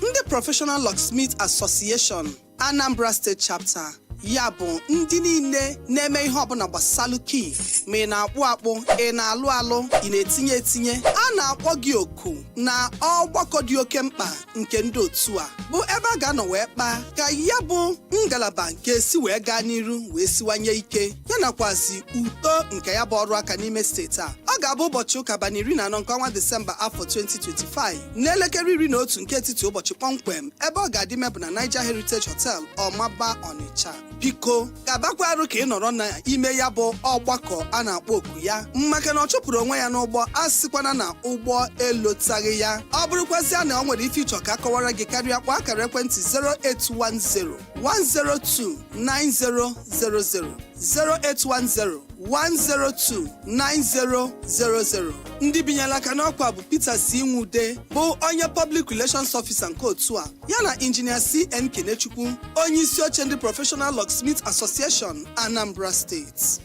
The Professional Locksmith Association, Anambra State Chapter. Ya bụ ndị niile na-eme ihe ọbụla gbasalụ key ma ị na-akpụ akpụ, ị na-alụ alụ, ị na-etinye etinye, a na-akpọ gị oku na ọgbakọ dị oke mkpa nke ndị otu a bụ ebe a ga-anọ wee kpaa ka ya bụ ngalaba nke esi wee gaa n'iru wee siwanye ike ya nakwazi uto nke ya bụ ọrụ aka n'ime steeti a. Ọ ga-abụ ụbọchị ụka abalị 14 nke ọnwa Disemba afọ 2025 n'elekere 11 nke etiti ụbọchị kpọmkwem ebe ọ ga-adị mebụ na Niger Heritage Hotel Ọmaba Onitsha. Biko gabakwarụ ka ị nọrọ n'ime ya bụ ọgbakọ a na-akpọ oku ya maka na ọ chụpụrụ onwe ya n'ụgbọ asịkwana na ụgbọ elotaghị ya. Ọ bụrụkwazịa na ọ nwere ife ịchọ ka akọwara gị karịa kpọọ akara ekwentị 08101029000 08101029000. Ndị binyela aka n'ọkwa bụ Peter C. Nwude bụ onye Public Relations Officer nke otu a ya na Engineer C.N. Kenechukwu onye isi oche ndị Professional Locksmith Association Anambra State.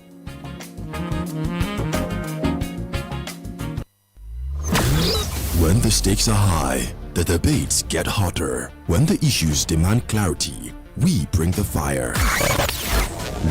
When the stakes are high, the debates get hotter. When the issues demand clarity, we bring the fire.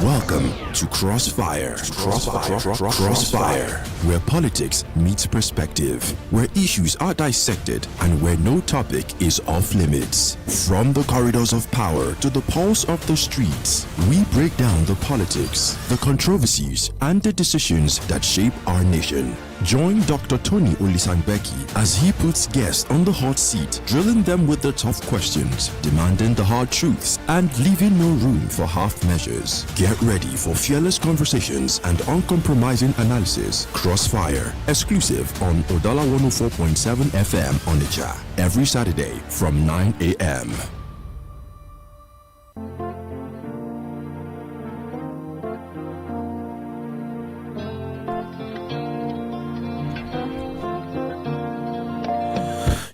Welcome to Crossfire. Crossfire, where politics meets perspective, where issues are dissected, and where no topic is off limits. From the corridors of power to the pulse of the streets, we break down the politics, the controversies, and the decisions that shape our nation. Join Dr. Tony Olisa Mbeki as he puts guests on the hot seat, drilling them with the tough questions, demanding the hard truths, and leaving no room for half measures. Get ready for fearless conversations and uncompromising analysis. Crossfire, exclusive on Udala 104.7 FM Onitsha, every Saturday from 9 a.m.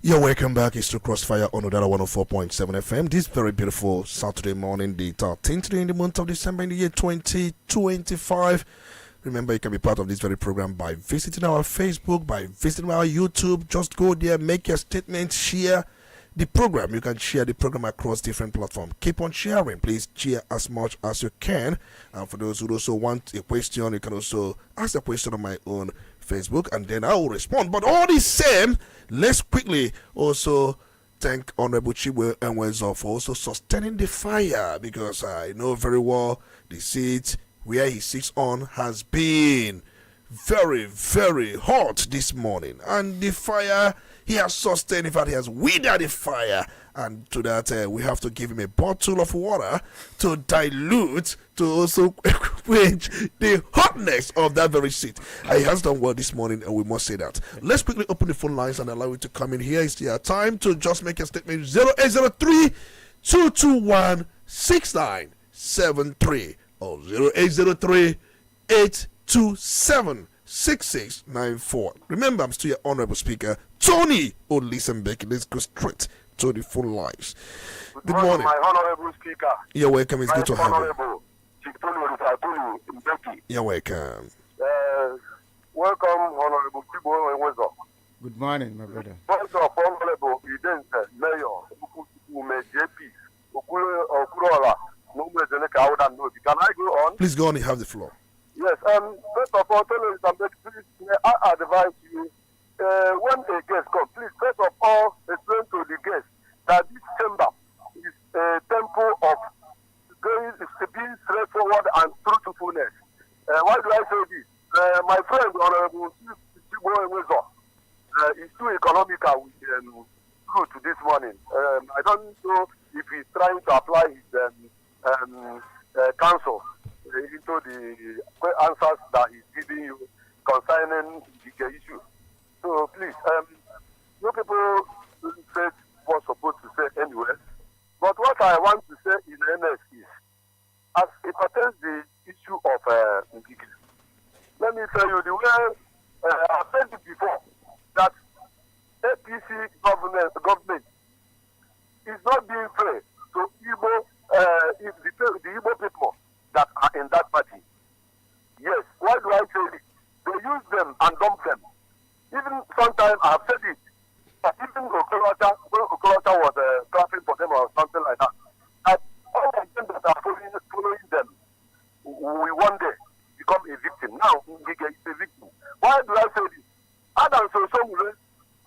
You're welcome back. It's to Crossfire on Udala 104.7 FM. This very beautiful Saturday morning, the 13th day in the month of December in the year 2025. Remember, you can be part of this very program by visiting our Facebook, by visiting our YouTube. Just go there, make your statement, share the program. You can share the program across different platforms. Keep on sharing. Please share as much as you can. And for those who also want a question, you can also ask a question on my own Facebook, and then I will respond. But all the same, let's quickly also thank Honorable Chiwe Enwezo for also sustaining the fire, because I know very well the seat where he sits on has been very, very hot this morning, and the fire he has sustained, in fact, he has withered the fire, and to that we have to give him a bottle of water to dilute, to also quench the hotness of that very seat. He has done well this morning, and we must say that. Let's quickly open the phone lines and allow you to come in. Here is your time to just make a statement. 0803 221 6973 or 0803 827 6694. Remember, I'm still your honorable speaker, Tony Olisa Mbeki. Let's go straight to the phone lines. Good morning. My honorable speaker. You're welcome. It's good to have you. Mbeki. You're welcome. Welcome, honorable Kibo and Wezo. Good morning, my brother. First of honorable Idense, Mayor, Ukume JP, Okurola, Can I go on? Please go on, you have the floor. Yes, first of all, tell us something, please, I advise you, when a guest comes, please, first of all, explain to the guest that this chamber is a temple of being straightforward and truthfulness. Why do I say this? My friend, Honorable Chibo Ewezo, is too economical with truth this morning. I don't know if he's trying to apply his counsel into the answers that he's giving you concerning the issue. So please, you people said what's supposed to say anyway. But what I want to say in earnest is, as it pertains the issue of Mbeki, let me tell you the way I've said it before, that APC government is not being fair to Igbo, the Igbo people that are in that party. Yes, why do I say it? They use them and dump them. Even sometimes I have said it, that even Okolota was clapping for them or something like that. That all of them that are following them will one day become a victim. Now, Mbeki is a victim. Why do I say this? Adam Sosomule,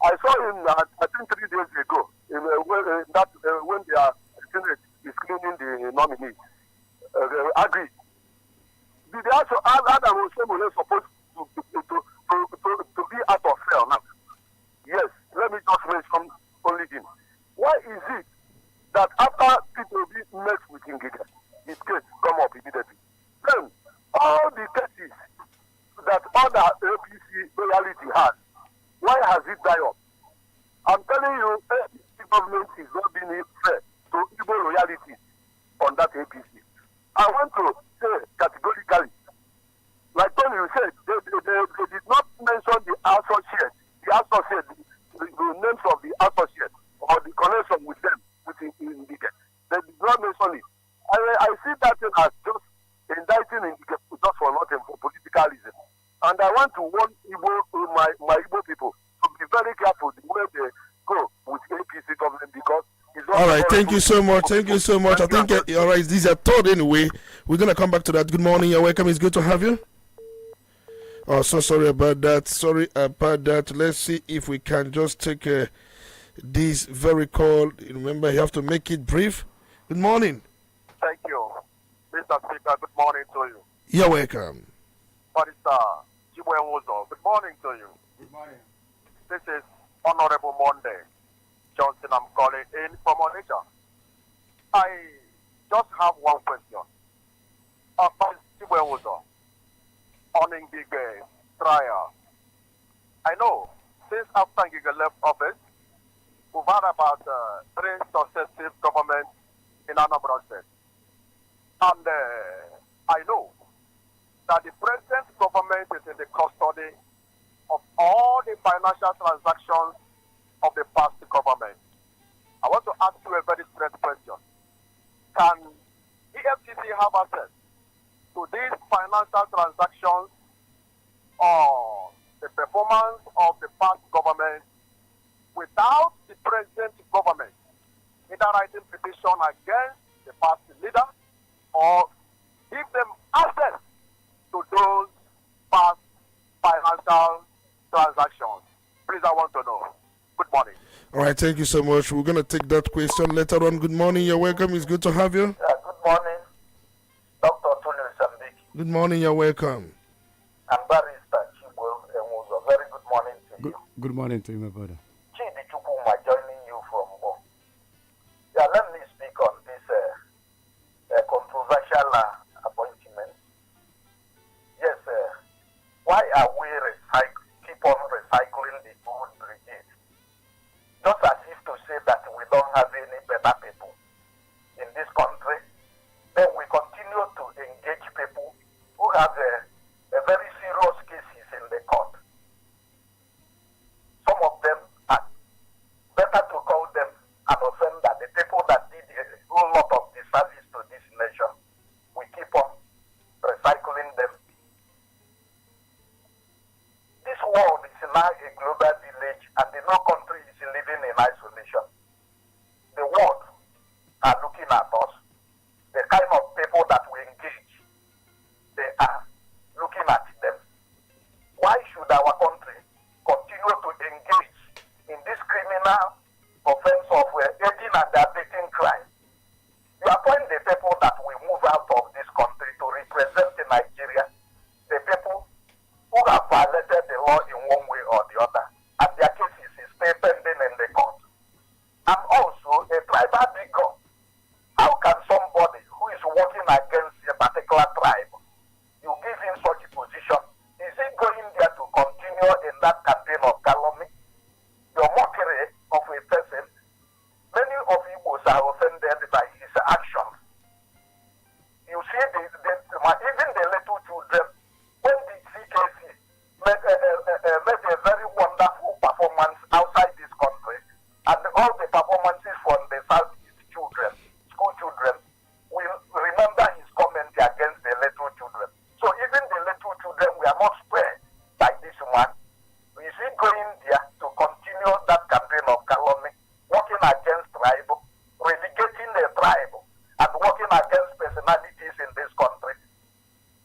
I saw him, I think 3 days ago, when they are screening the nominees. Agree. Did they also Adam Sosomule supposed to be out of hell now? Yes, let me just mention only him. Why is it that after people met with Ngige, his case come up immediately? Then, all the cases that other APC loyalty has, why has it died up? I'm telling you, APC government is not being fair to Igbo loyalty on that APC. I want to say categorically, like Tony said, they did not mention the associate, the names of the associate or the connection with them, with Ngige. They did not mention it. I see that thing as just indicting Ngige just for nothing, for political reason. And I want to warn my Igbo people to be very careful the way they go with APC government, because it's all right, thank you so much. Thank you so much. I think, all right, this is a third anyway. We're going to come back to that. Good morning. You're welcome. It's good to have you. Oh, so sorry about that. Sorry about that. Let's see if we can just take this very call. Remember, you have to make it brief. Good morning. Thank you, Mr. Speaker. Good morning to you. You're welcome. Barrister Chibo Enwozo. Good morning to you. Good morning. This is Honorable Monday Johnson. I'm calling in from Onitsha. I just have one question. Chibo Enwozo, on Ngige trial. I know since after Ngige left office, we've had about 3 successive governments in Anambra State. And I know that the present government is in the custody of all the financial transactions of the past government. I want to ask you a very straight question. Can EFCC have access to these financial transactions or the performance of the past government without the present government either writing petition against the past leader or give them access to those past financial transactions? Please, I want to know. Good morning. All right, thank you so much. We're going to take that question later on. Good morning. You're welcome. It's good to have you. Good morning, Dr. Tony Mbeki. Good morning, you're welcome. And Barrister Chibo, and was a very good morning to you. Good morning to you, my brother. Chidi Chukuma joining you from Bo. Yeah, let me speak on this controversial appointment. Yes, why are we keep on recycling the old brigade? Just as if to say that we don't have any better people in this country, then we continue to engage people who have a very serious cases in the court. Some of them are better to call them an offender, the people that did a whole lot of disservice to this nation. We keep on recycling them. This world is now a global village and no country is living in isolation. The world are looking at us. The kind of people that we engage, they are looking at them. Why should our country continue to engage in this criminal offense of aiding and abetting crime? You appoint the people that will move out of this country to represent Nigeria, the people who have violated the law in one way or the other, and their cases is still pending in the court. And also a tribal bigot. How can somebody who is working against a particular tribe, you give him such a position? Is he going there to continue in that campaign of calumny? Your mockery of a person, many of Igbos are offended by his actions. You see, even the little children, when the CKC made a very wonderful performance outside this country, and all the performances from the Southeast children, school children, will remember his comment against the little children. So even the little children were not spared by this man. Is he going there to continue that campaign of calumny, working against tribe, relegating the tribe, and working against personalities in this country?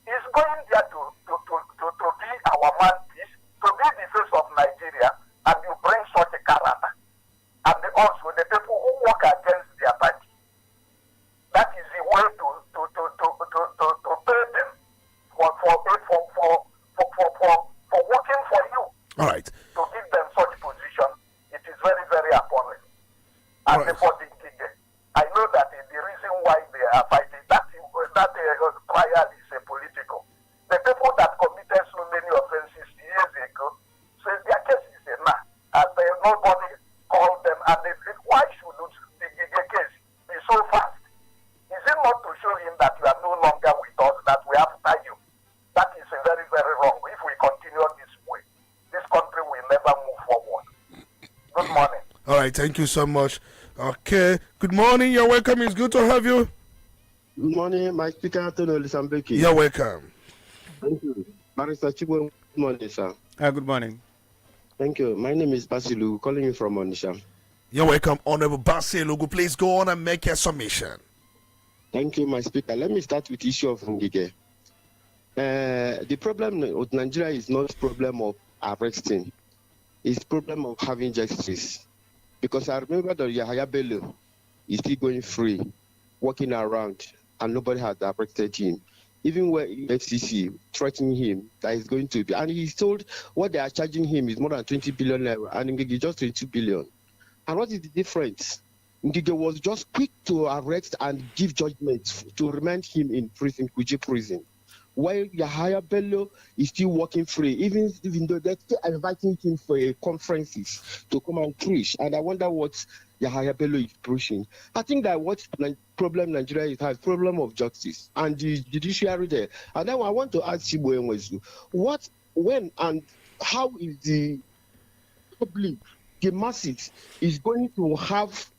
He's going there to be our mouthpiece, to be the face of Nigeria, and you bring such a character. And also the people who work against their party. That is the way to pay them for working for you. All right. To give them such position, it is very, very appalling. And for the I know that the reason why they are fighting that trial is a political. The people that committed so many offenses years ago say their case is enough, and nobody called them. And they say, why should the case be so fast? Is it not to show him that you are no longer with us, that we have after you? That is very, very wrong. If we continue this way, this country will never move forward. Good morning. All right, thank you so much. Okay, good morning, you're welcome. It's good to have you. Good morning, my speaker, Olisa Mbeki. You're welcome. Thank you. Barrister Chibo, good morning, sir. Good morning. Thank you. My name is Basilu, calling you from Onitsha. You're welcome, Honorable Basilu. Please go on and make your submission. Thank you, my speaker. Let me start with the issue of Ngige. The problem with Nigeria is not problem of arresting. It's problem of having justice. Because I remember that Yahaya Bello is still going free, walking around, and nobody has arrested him. Even when FCC threatening him that he's going to be, and he's told what they are charging him is more than 20 billion naira, and Ngige just 22 billion. And what is the difference? Ngige was just quick to arrest and give judgment to remand him in prison, Kuje prison. While Yahaya Bello is still working free, even though they're still inviting him for conferences to come and preach. And I wonder what Yahaya Bello is pushing. I think that what problem Nigeria is has problem of justice and the judiciary there. And then I want to ask Chibo Enwezu, what, when, and how is the public, the masses, is going to have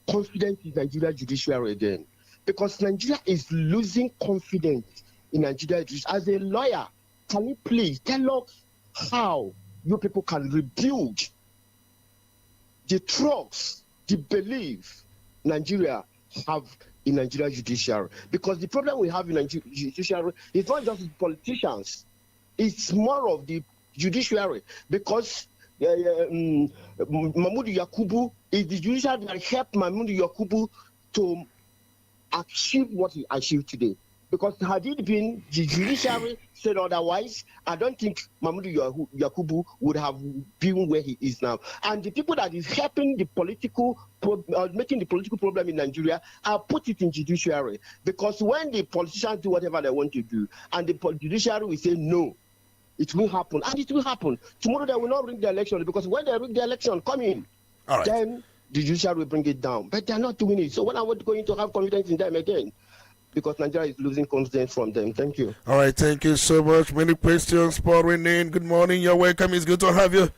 confidence in Nigeria judiciary again? Because Nigeria is losing confidence in Nigeria. As a lawyer, can you please tell us how you people can rebuild the trust, the belief Nigeria have in Nigeria judiciary? Because the problem we have in Nigeria judiciary is not just the politicians, it's more of the judiciary. Because Mahmoud Yakubu is the judiciary that helped Mahmoud Yakubu to achieve what he achieved today. Because had it been the judiciary said otherwise, I don't think Mamudu Yakubu would have been where he is now. And the people that is helping the making the political problem in Nigeria are put it in judiciary. Because when the politicians do whatever they want to do, and the judiciary will say no, it will happen, and it will happen. Tomorrow they will not rig the election, because when they rig the election, come in, then the judiciary will bring it down. But they're not doing it. So when are we going to have confidence in them again? Because Nigeria is losing confidence from them. Thank you. All right, thank you so much. Many questions pouring in. Good morning. You're welcome. It's good to have you.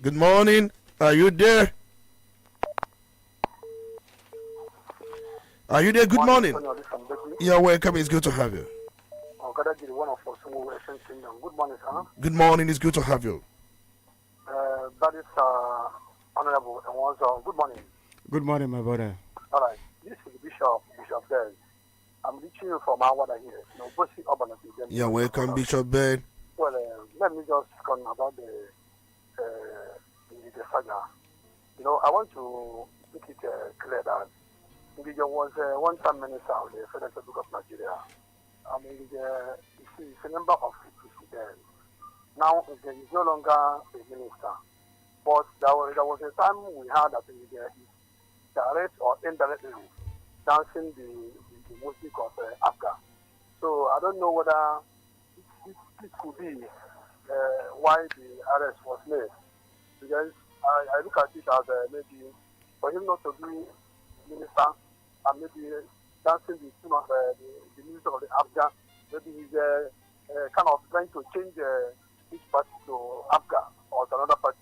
Good morning. Are you there? Are you there? Good morning. You're welcome. It's good to have you. Good morning, sir. Good morning. It's good to have you. That is Honorable and good morning. Good morning, my brother. All right. This is Bishop Bell. I'm reaching you from Awada here. You're welcome, Bishop Bell. Well, let me just comment about the saga. I want to make it clear that there was one time minister of the Federal Republic of Nigeria. I mean, he's a member of the then. Now, he is no longer a minister. But there was a time we had that he direct or indirectly dancing the music of Afghan. So I don't know whether this could be why the arrest was made. Because I look at it as maybe for him not to be minister and maybe dancing the tune of the music of the Afghan, maybe he's kind of trying to change each party to Afghan or to another party.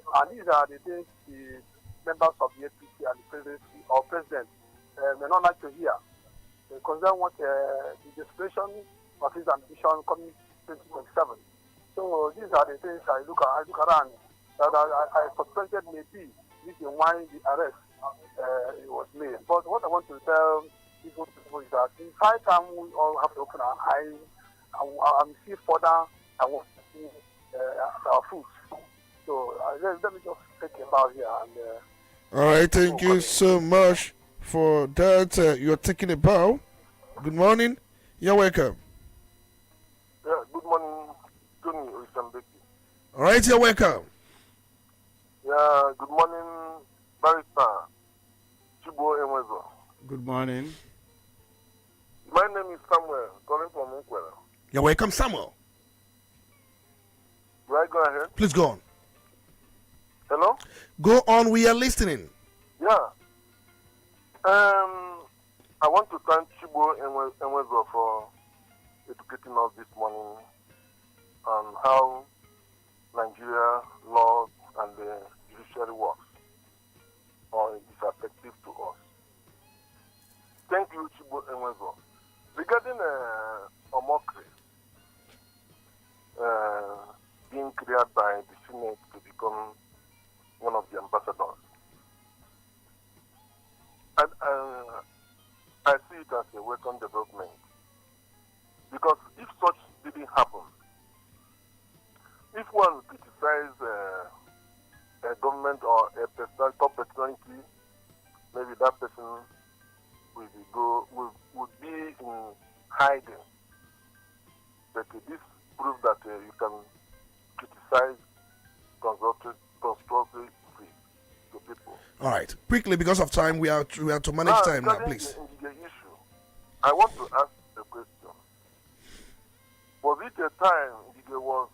And these are the things the members of the APC and the presidency or president may not like to hear. They concern what the desperation of his ambition coming 2027. So these are the things I look around that I suspected may be reason why the arrest was made. But what I want to tell people is that in 5 times we all have to open our eyes and see further and want to see our food. So let me just take a bow here. All right, thank you so much for that. You're taking a bow. Good morning. You're welcome. Yeah, good morning, Tony Olisa Mbeki. All right, you're welcome. Yeah, good morning, Barrister Chibo Enwezo. Good morning. My name is Samuel, calling from Ukwela. You're welcome, Samuel. Will I go ahead? Please go on. Hello? Go on, we are listening. Yeah. I want to thank Chibo Enwezo for educating us this morning on how Nigeria law and the judiciary works, or is effective to us. Thank you, Chibo Enwezo. Regarding Omokri being cleared by the Senate to become one of the ambassadors, and I see it as a welcome development, because if such didn't happen, if one criticizes a government or a top personality, maybe that person would be in hiding. But this proves that you can criticize constructively to people. All right, quickly, because of time, we have to manage time now, please. The issue, I want to ask a question. Was it a time Ngige was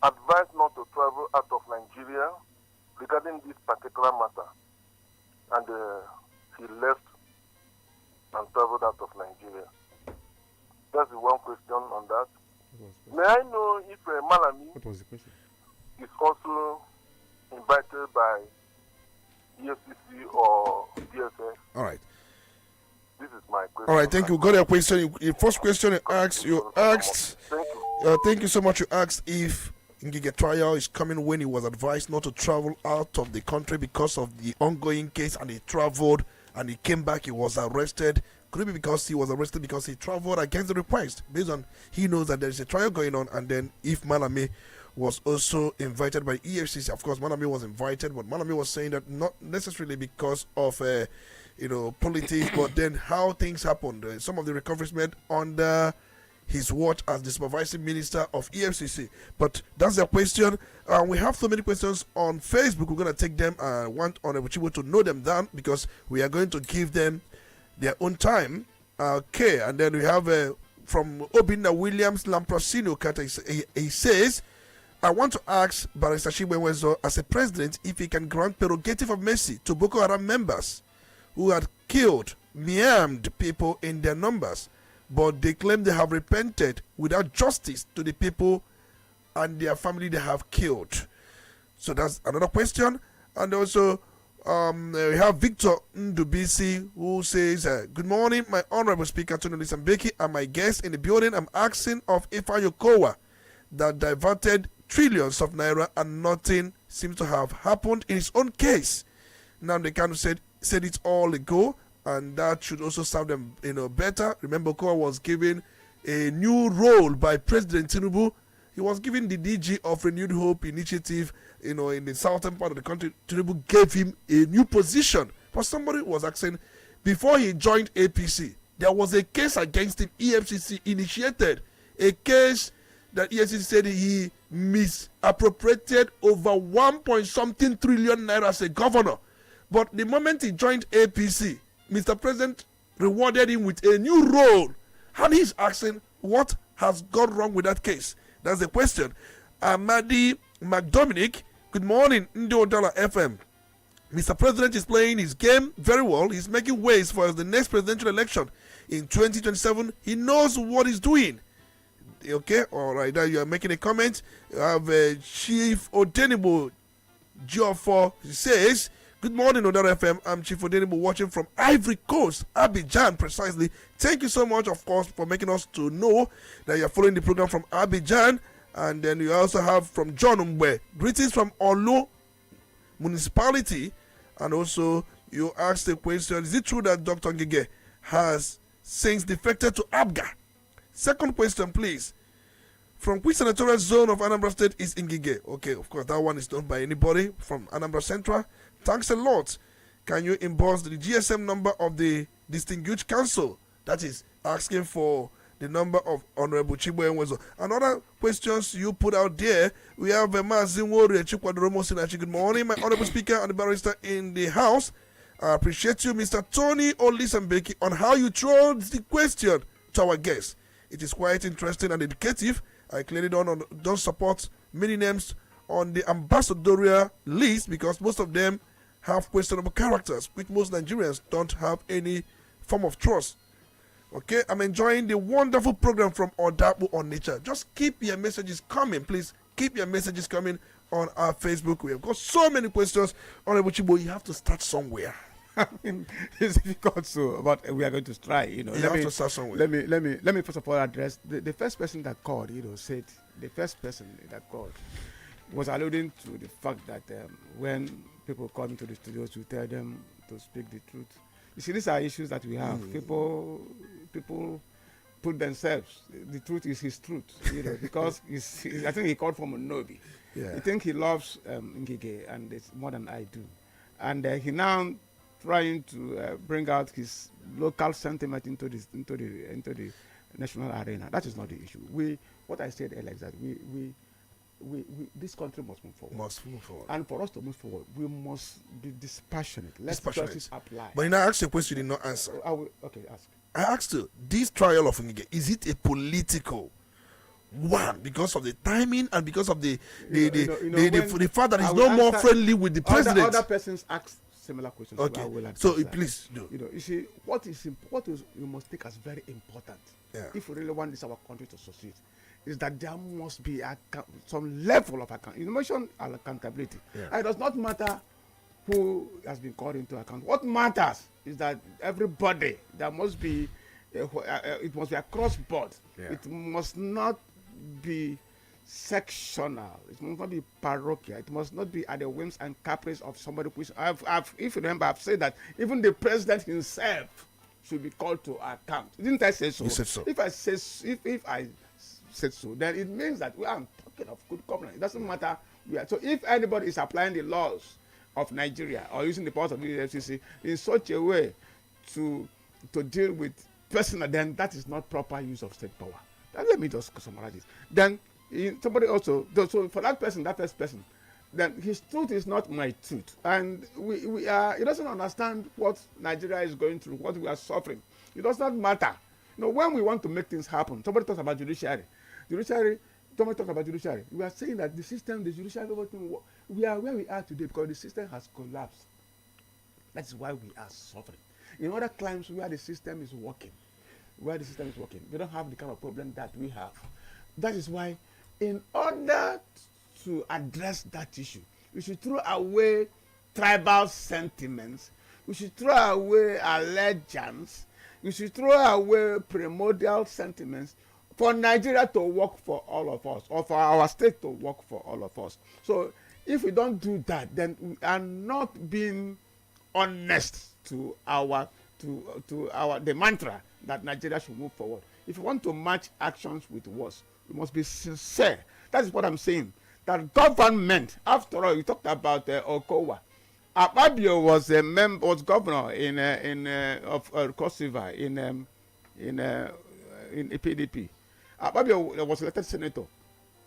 advised not to travel out of Nigeria regarding this particular matter, and he left and traveled out of Nigeria? That's the one question on that. May I know if Malami is also invited by EFCC or DSS? All right. This is my question. All right, thank you. Got your question. Your first question you asked. Thank you so much. You asked if Ngige trial is coming when he was advised not to travel out of the country because of the ongoing case, and he traveled and he came back, he was arrested. Could it be because he was arrested because he traveled against the request, based on he knows that there is a trial going on? And then if Malami was also invited by EFCC, of course Malami was invited, but Malami was saying that not necessarily because of politics, but then how things happened. Some of the recoveries made under his watch as the supervising minister of EFCC. But that's the question. We have so many questions on Facebook. We're going to take them. I want Honorable Chibo to know them down because we are going to give them their own time. Okay, and then we have from Obinna Williams Lamprosino Kata. He says, I want to ask Barrister Chibuenwezo as a president if he can grant prerogative of mercy to Boko Haram members who had killed, maimed people in their numbers, but they claim they have repented without justice to the people and their family they have killed. So that's another question. And also, we have Victor Ndubisi who says, good morning, my honorable speaker, Olisa Mbeki, and my guest in the building. I'm asking of Ifa Yokowa that diverted trillions of naira and nothing seems to have happened in his own case. Now they kind of said it all ago, and that should also serve them better. Remember, Kowa was given a new role by President Tinubu. He was given the DG of Renewed Hope Initiative, in the southern part of the country. Tinubu gave him a new position. But somebody was asking, before he joined APC, there was a case against him. EFCC initiated a case that EFCC said he misappropriated over 1 trillion naira as a governor. But the moment he joined APC, Mr. President rewarded him with a new role. And he's asking, what has gone wrong with that case? That's the question. Amadi McDominic, good morning, Udala FM. Mr. President is playing his game very well. He's making ways for the next presidential election in 2027. He knows what he's doing. Okay, all right, now you are making a comment. You have Chief Odenibo Geofor. He says, good morning, Udala FM. I'm Chief Odenibo watching from Ivory Coast, Abidjan, precisely. Thank you so much, of course, for making us to know that you're following the program from Abidjan. And then you also have from John Umbe. Greetings from Olo Municipality. And also, you asked the question, is it true that Dr. Ngige has since defected to ABGA? Second question, please. From which senatorial zone of Anambra State is Ngige? Okay, of course, that one is done by anybody from Anambra Central. Thanks a lot. Can you emboss the GSM number of the Distinguished Council? That is asking for the number of Honorable Chibuenwezo. And other questions you put out there, we have Mazinwori Chikwadoromo Sinachi. Good morning, my Honorable Speaker and the barrister in the House. I appreciate you, Mr. Tony Olisa Mbeki, on how you throw the question to our guests. It is quite interesting and educative. I clearly don't support many names on the ambassadorial list because most of them have questionable characters, which most Nigerians don't have any form of trust. Okay, I'm enjoying the wonderful program from Odabu Onitsha. Just keep your messages coming, please. Keep your messages coming on our Facebook. We have got so many questions. Honorable Chibo, you have to start somewhere. I mean, it's difficult, but we are going to try. You have to start somewhere. Let me first of all address the first person that called. Said the first person that called was alluding to the fact that when people come into the studios, we tell them to speak the truth. You see, these are issues that we have. People put themselves. The truth is his truth, because I think he called from Onobi. Yeah. I think he loves Ngige, and it's more than I do. And he now trying to bring out his local sentiment into the national arena. That is not the issue. What I said earlier is that we this country must move forward. And for us to move forward, we must be dispassionate. Let justice apply. But I asked you a question you did not answer. Okay, ask. I asked you, this trial of Ngige, is it a political one because of the timing and because of the fact that he's no more friendly with the president? Other persons ask similar questions. Okay, so please do. You see, what we must take as very important, if we really want this our country to succeed, is that there must be some level of account. You mentioned accountability. Yeah. It does not matter who has been called into account. What matters is that everybody, there must be, it must be across board. Yeah. It must not be sectional. It must not be parochial. It must not be at the whims and caprice of somebody who is. If you remember, I've said that even the president himself should be called to account. Didn't I say so? You said so. If I said so, then it means that we are talking of good governance. It doesn't matter. So if anybody is applying the laws of Nigeria or using the powers of the FCC in such a way to deal with personal, then that is not proper use of state power. Then let me just summarize this. Then somebody also, so for that person, that first person, then his truth is not my truth, and we are. He doesn't understand what Nigeria is going through, what we are suffering. It does not matter. When we want to make things happen, somebody talks about judiciary. Somebody talks about judiciary. We are saying that the system, the judiciary, everything, we are where we are today because the system has collapsed. That is why we are suffering. In other climes where the system is working, we don't have the kind of problem that we have. That is why, in order to address that issue, we should throw away tribal sentiments. We should throw away allegiance. We should throw away primordial sentiments for Nigeria to work for all of us, or for our state to work for all of us. So if we don't do that, then we are not being honest to the mantra that Nigeria should move forward. If you want to match actions with words, you must be sincere. That is what I'm saying. That government, after all, you talked about Okowa. Akpabio was governor of Crossfire in PDP. Akpabio was elected senator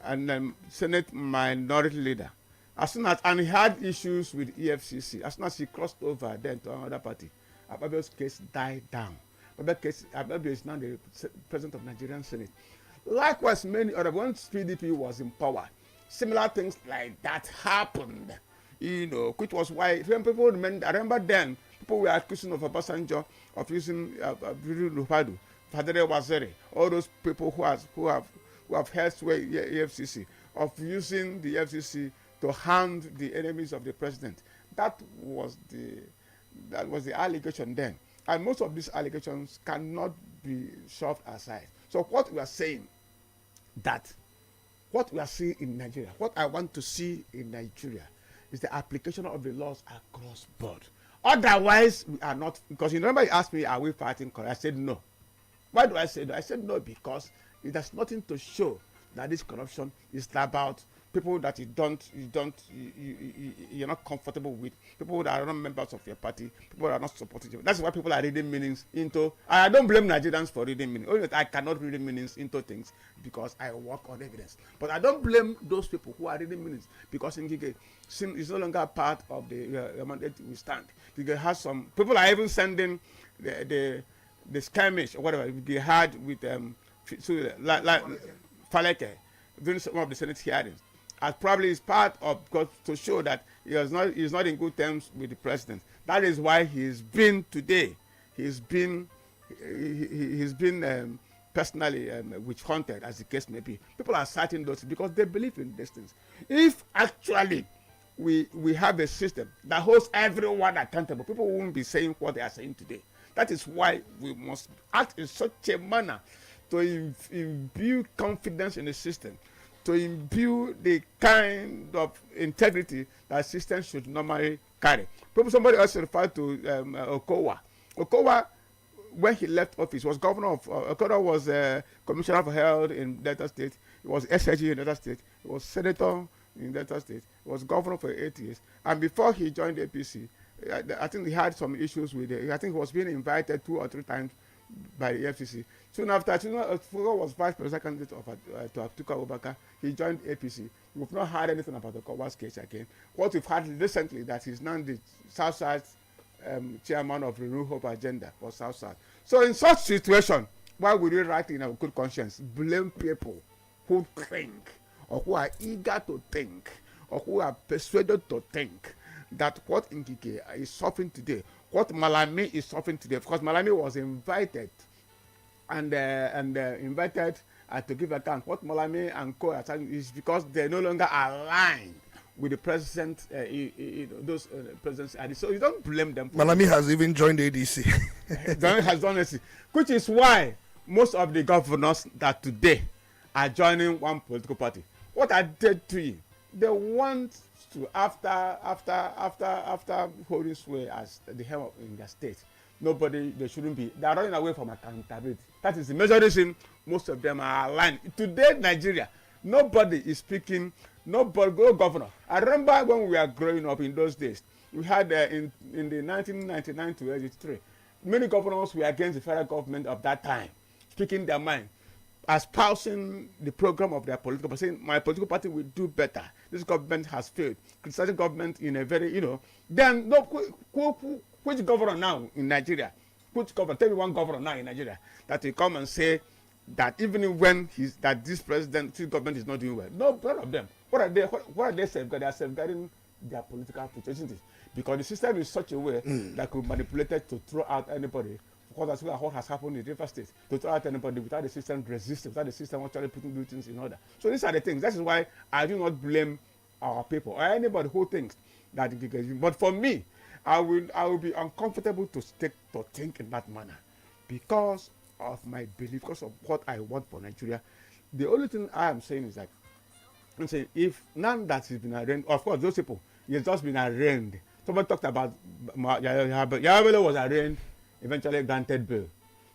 and Senate minority leader. And he had issues with EFCC. As soon as he crossed over then to another party, Akpabio's case died down. Akpabio is now the president of Nigerian Senate. Likewise, many other, once PDP was in power, similar things like that happened. Which was why people remember then, people were accusing of Obasanjo of using Rufadu, Fadere Wazere, all those people who have held sway EFCC, of using the EFCC to hound the enemies of the president. That was the allegation then. And most of these allegations cannot be shoved aside. So what we are saying, that what we are seeing in Nigeria, what I want to see in Nigeria, is the application of the laws across board. Otherwise, we are not, because remember you asked me, are we fighting corruption? I said no. Why do I say no? I said no because it has nothing to show that this corruption is about people that you're not comfortable with, people that are not members of your party, people that are not supporting you. That's why people are reading meanings into. I don't blame Nigerians for reading meanings. Only that I cannot read meanings into things because I work on evidence. But I don't blame those people who are reading meanings because Ngige is no longer part of the mandate we stand. Ngige has some people are even sending the skirmish or whatever they had with Faleke during some of the Senate hearings. As probably is part of to show that he's not in good terms with the president. That is why he's been today. He's been personally witch hunted, as the case may be. People are citing those because they believe in these things. If actually we have a system that holds everyone accountable, people won't be saying what they are saying today. That is why we must act in such a manner to imbue confidence in the system, to imbue the kind of integrity that systems should normally carry. Somebody else referred to Okowa. Okowa, when he left office, was governor of Okowa was commissioner for health in Delta State. He was SIG in Delta State. He was senator in Delta State. He was governor for 8 years. And before he joined the APC, I think he had some issues with it. I think he was being invited 2 or 3 times by the FCC. Soon after, Fugo was vice president candidate to Atuka Obaka. He joined APC. We've not heard anything about the Okowa's case again. What we've heard recently that he's now the Southside chairman of the Renew Hope Agenda for Southside. So in such situation, why would we write in our good conscience blame people who think or who are eager to think or who are persuaded to think that what Ngige is suffering today, what Malami is suffering today, because Malami was invited and invited to give account. What Malami and co are saying is because they no longer align with the president, those presidents. So you don't blame them. Malami has even joined the ADC. Has done it, which is why most of the governors that today are joining one political party. What are they doing? They want to after holding sway as the head in their state. They shouldn't be. They are running away from accountability. That is the major reason most of them are aligned. Today, Nigeria, nobody is speaking. No governor. I remember when we were growing up in those days, we had in the 1999 to 83, many governors were against the federal government of that time, speaking their mind, espousing the program of their political party, saying my political party will do better. This government has failed. Criticizing government in a very, then no, which governor now in Nigeria, tell me one governor now in Nigeria that will come and say that even when this government is not doing well. No, none of them. What are they safeguarding? They are safeguarding their political future, isn't it? Because the system is such a way that could manipulate it to throw out anybody. Because that's what has happened in River State, to throw out anybody without the system resisting, without the system actually putting things in order. So these are the things. That is why I do not blame our people or anybody who thinks that. But for me, I will be uncomfortable to think in that manner because of my belief, because of what I want for Nigeria. The only thing I am saying is that I'm saying if none that has been arraigned, of course those people, he has just been arraigned. Someone talked about Yahweh was arraigned, eventually granted bail.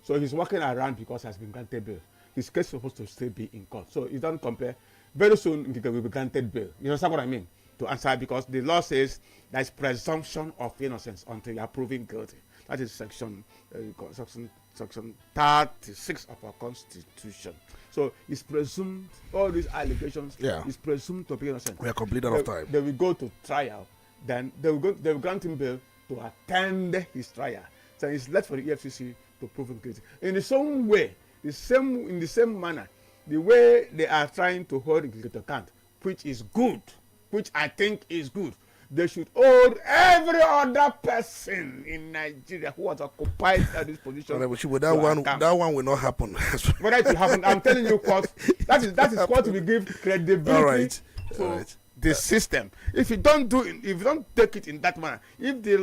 So he's walking around because he has been granted bail. His case is supposed to still be in court. So it doesn't compare. Very soon he will be granted bail. You understand what I mean? To answer, because the law says there is presumption of innocence until you are proven guilty. That is section 36 of our Constitution. So it's presumed, all these allegations is presumed to be innocent. We are completely out of time. They will go to trial. Then they will grant him bail to attend his trial. So it's left for the EFCC to prove him guilty. In the same way, in the same manner, the way they are trying to hold him to account, which is good, which I think is good. They should hold every other person in Nigeria who has occupied this position. That one will not happen. Whether it will happen, I'm telling you, what that is what will give credibility to the system. If you don't take it in that manner, if the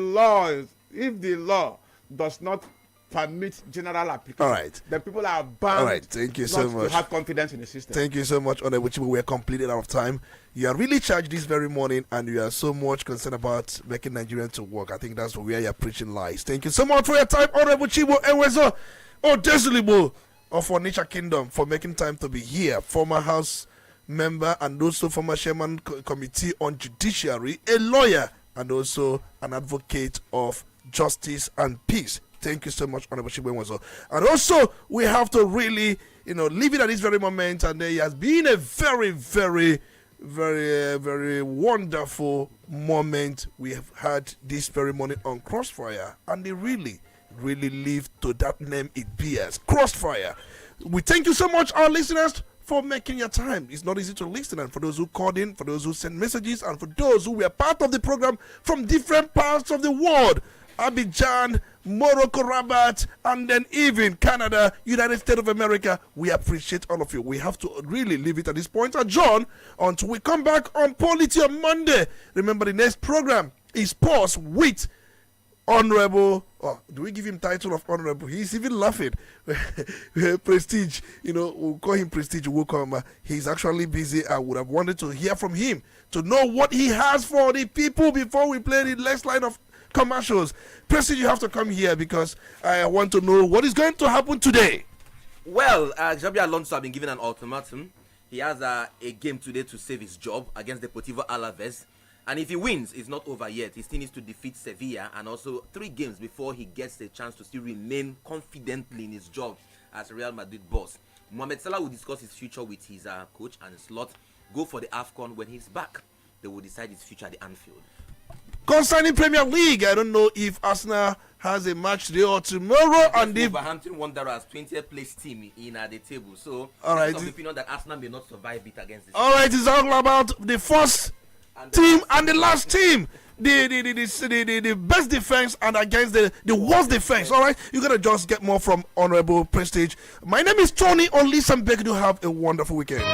law does not permit general application, then people are bound Thank you so much. to have confidence in the system. Thank you so much, Honorable Chibu. We are completely out of time. You are really charged this very morning, and you are so much concerned about making Nigerians to work. I think that's where you're preaching lies. Thank you so much for your time, Honorable Chibu Ewezo Odezilibo of Onitsha Kingdom, for making time to be here. Former House member and also former chairman committee on judiciary, a lawyer, and also an advocate of justice and peace. Thank you so much, Honorable Chibu. And also, we have to really, leave it at this very moment. And there has been a very, very, very, very wonderful moment we have had this very morning on Crossfire. And they really, really live to that name it bears, Crossfire. We thank you so much, our listeners, for making your time. It's not easy to listen, and for those who called in, for those who sent messages, and for those who were part of the program from different parts of the world. Abidjan, Morocco, Rabat, and then even Canada, United States of America. We appreciate all of you. We have to really leave it at this point. John, until we come back on Polity on Monday. Remember, the next program is Pause with Honorable. Oh, do we give him title of Honorable? He's even laughing. Prestige, we'll call him Prestige. We'll come. He's actually busy. I would have wanted to hear from him to know what he has for the people before we play the next line of commercials. Prestige, you have to come here because I want to know what is going to happen today. Well, Xabi Alonso has been given an ultimatum. He has a game today to save his job against Deportivo Alaves. And if he wins, it's not over yet. He still needs to defeat Sevilla and also 3 games before he gets a chance to still remain confidently in his job as Real Madrid boss. Mohamed Salah will discuss his future with his coach and slot. Go for the AFCON when he's back. They will decide his future at the Anfield. Concerning Premier League, I don't know if Arsenal has a match today or tomorrow. And if Wolverhampton Wanderers 20th place team in the table. So, all right, of the opinion that Arsenal may not survive it against this. All right, it's all about the first team and the last team. The best defense and against the worst defense. All right, you gotta just get more from Honorable Prestige. My name is Tony Olisa Mbeki. Do have a wonderful weekend.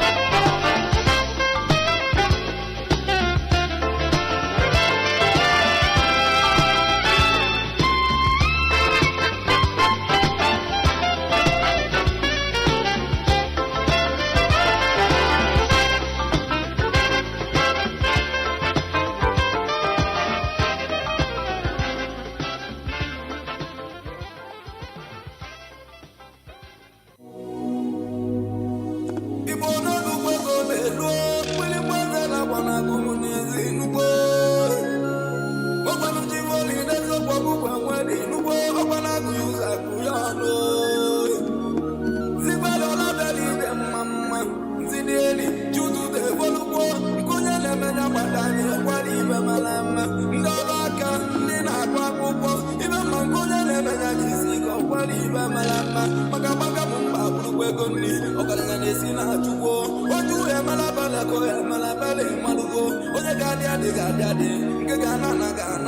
Ibo no mara ibe malama maka maka mumba buru ego nni ọgaranya na-esi na chukwu oju ya malabala ko ya malabala malugo onye ga-adị adị ga-adị adị nke ga-ana na ga-ana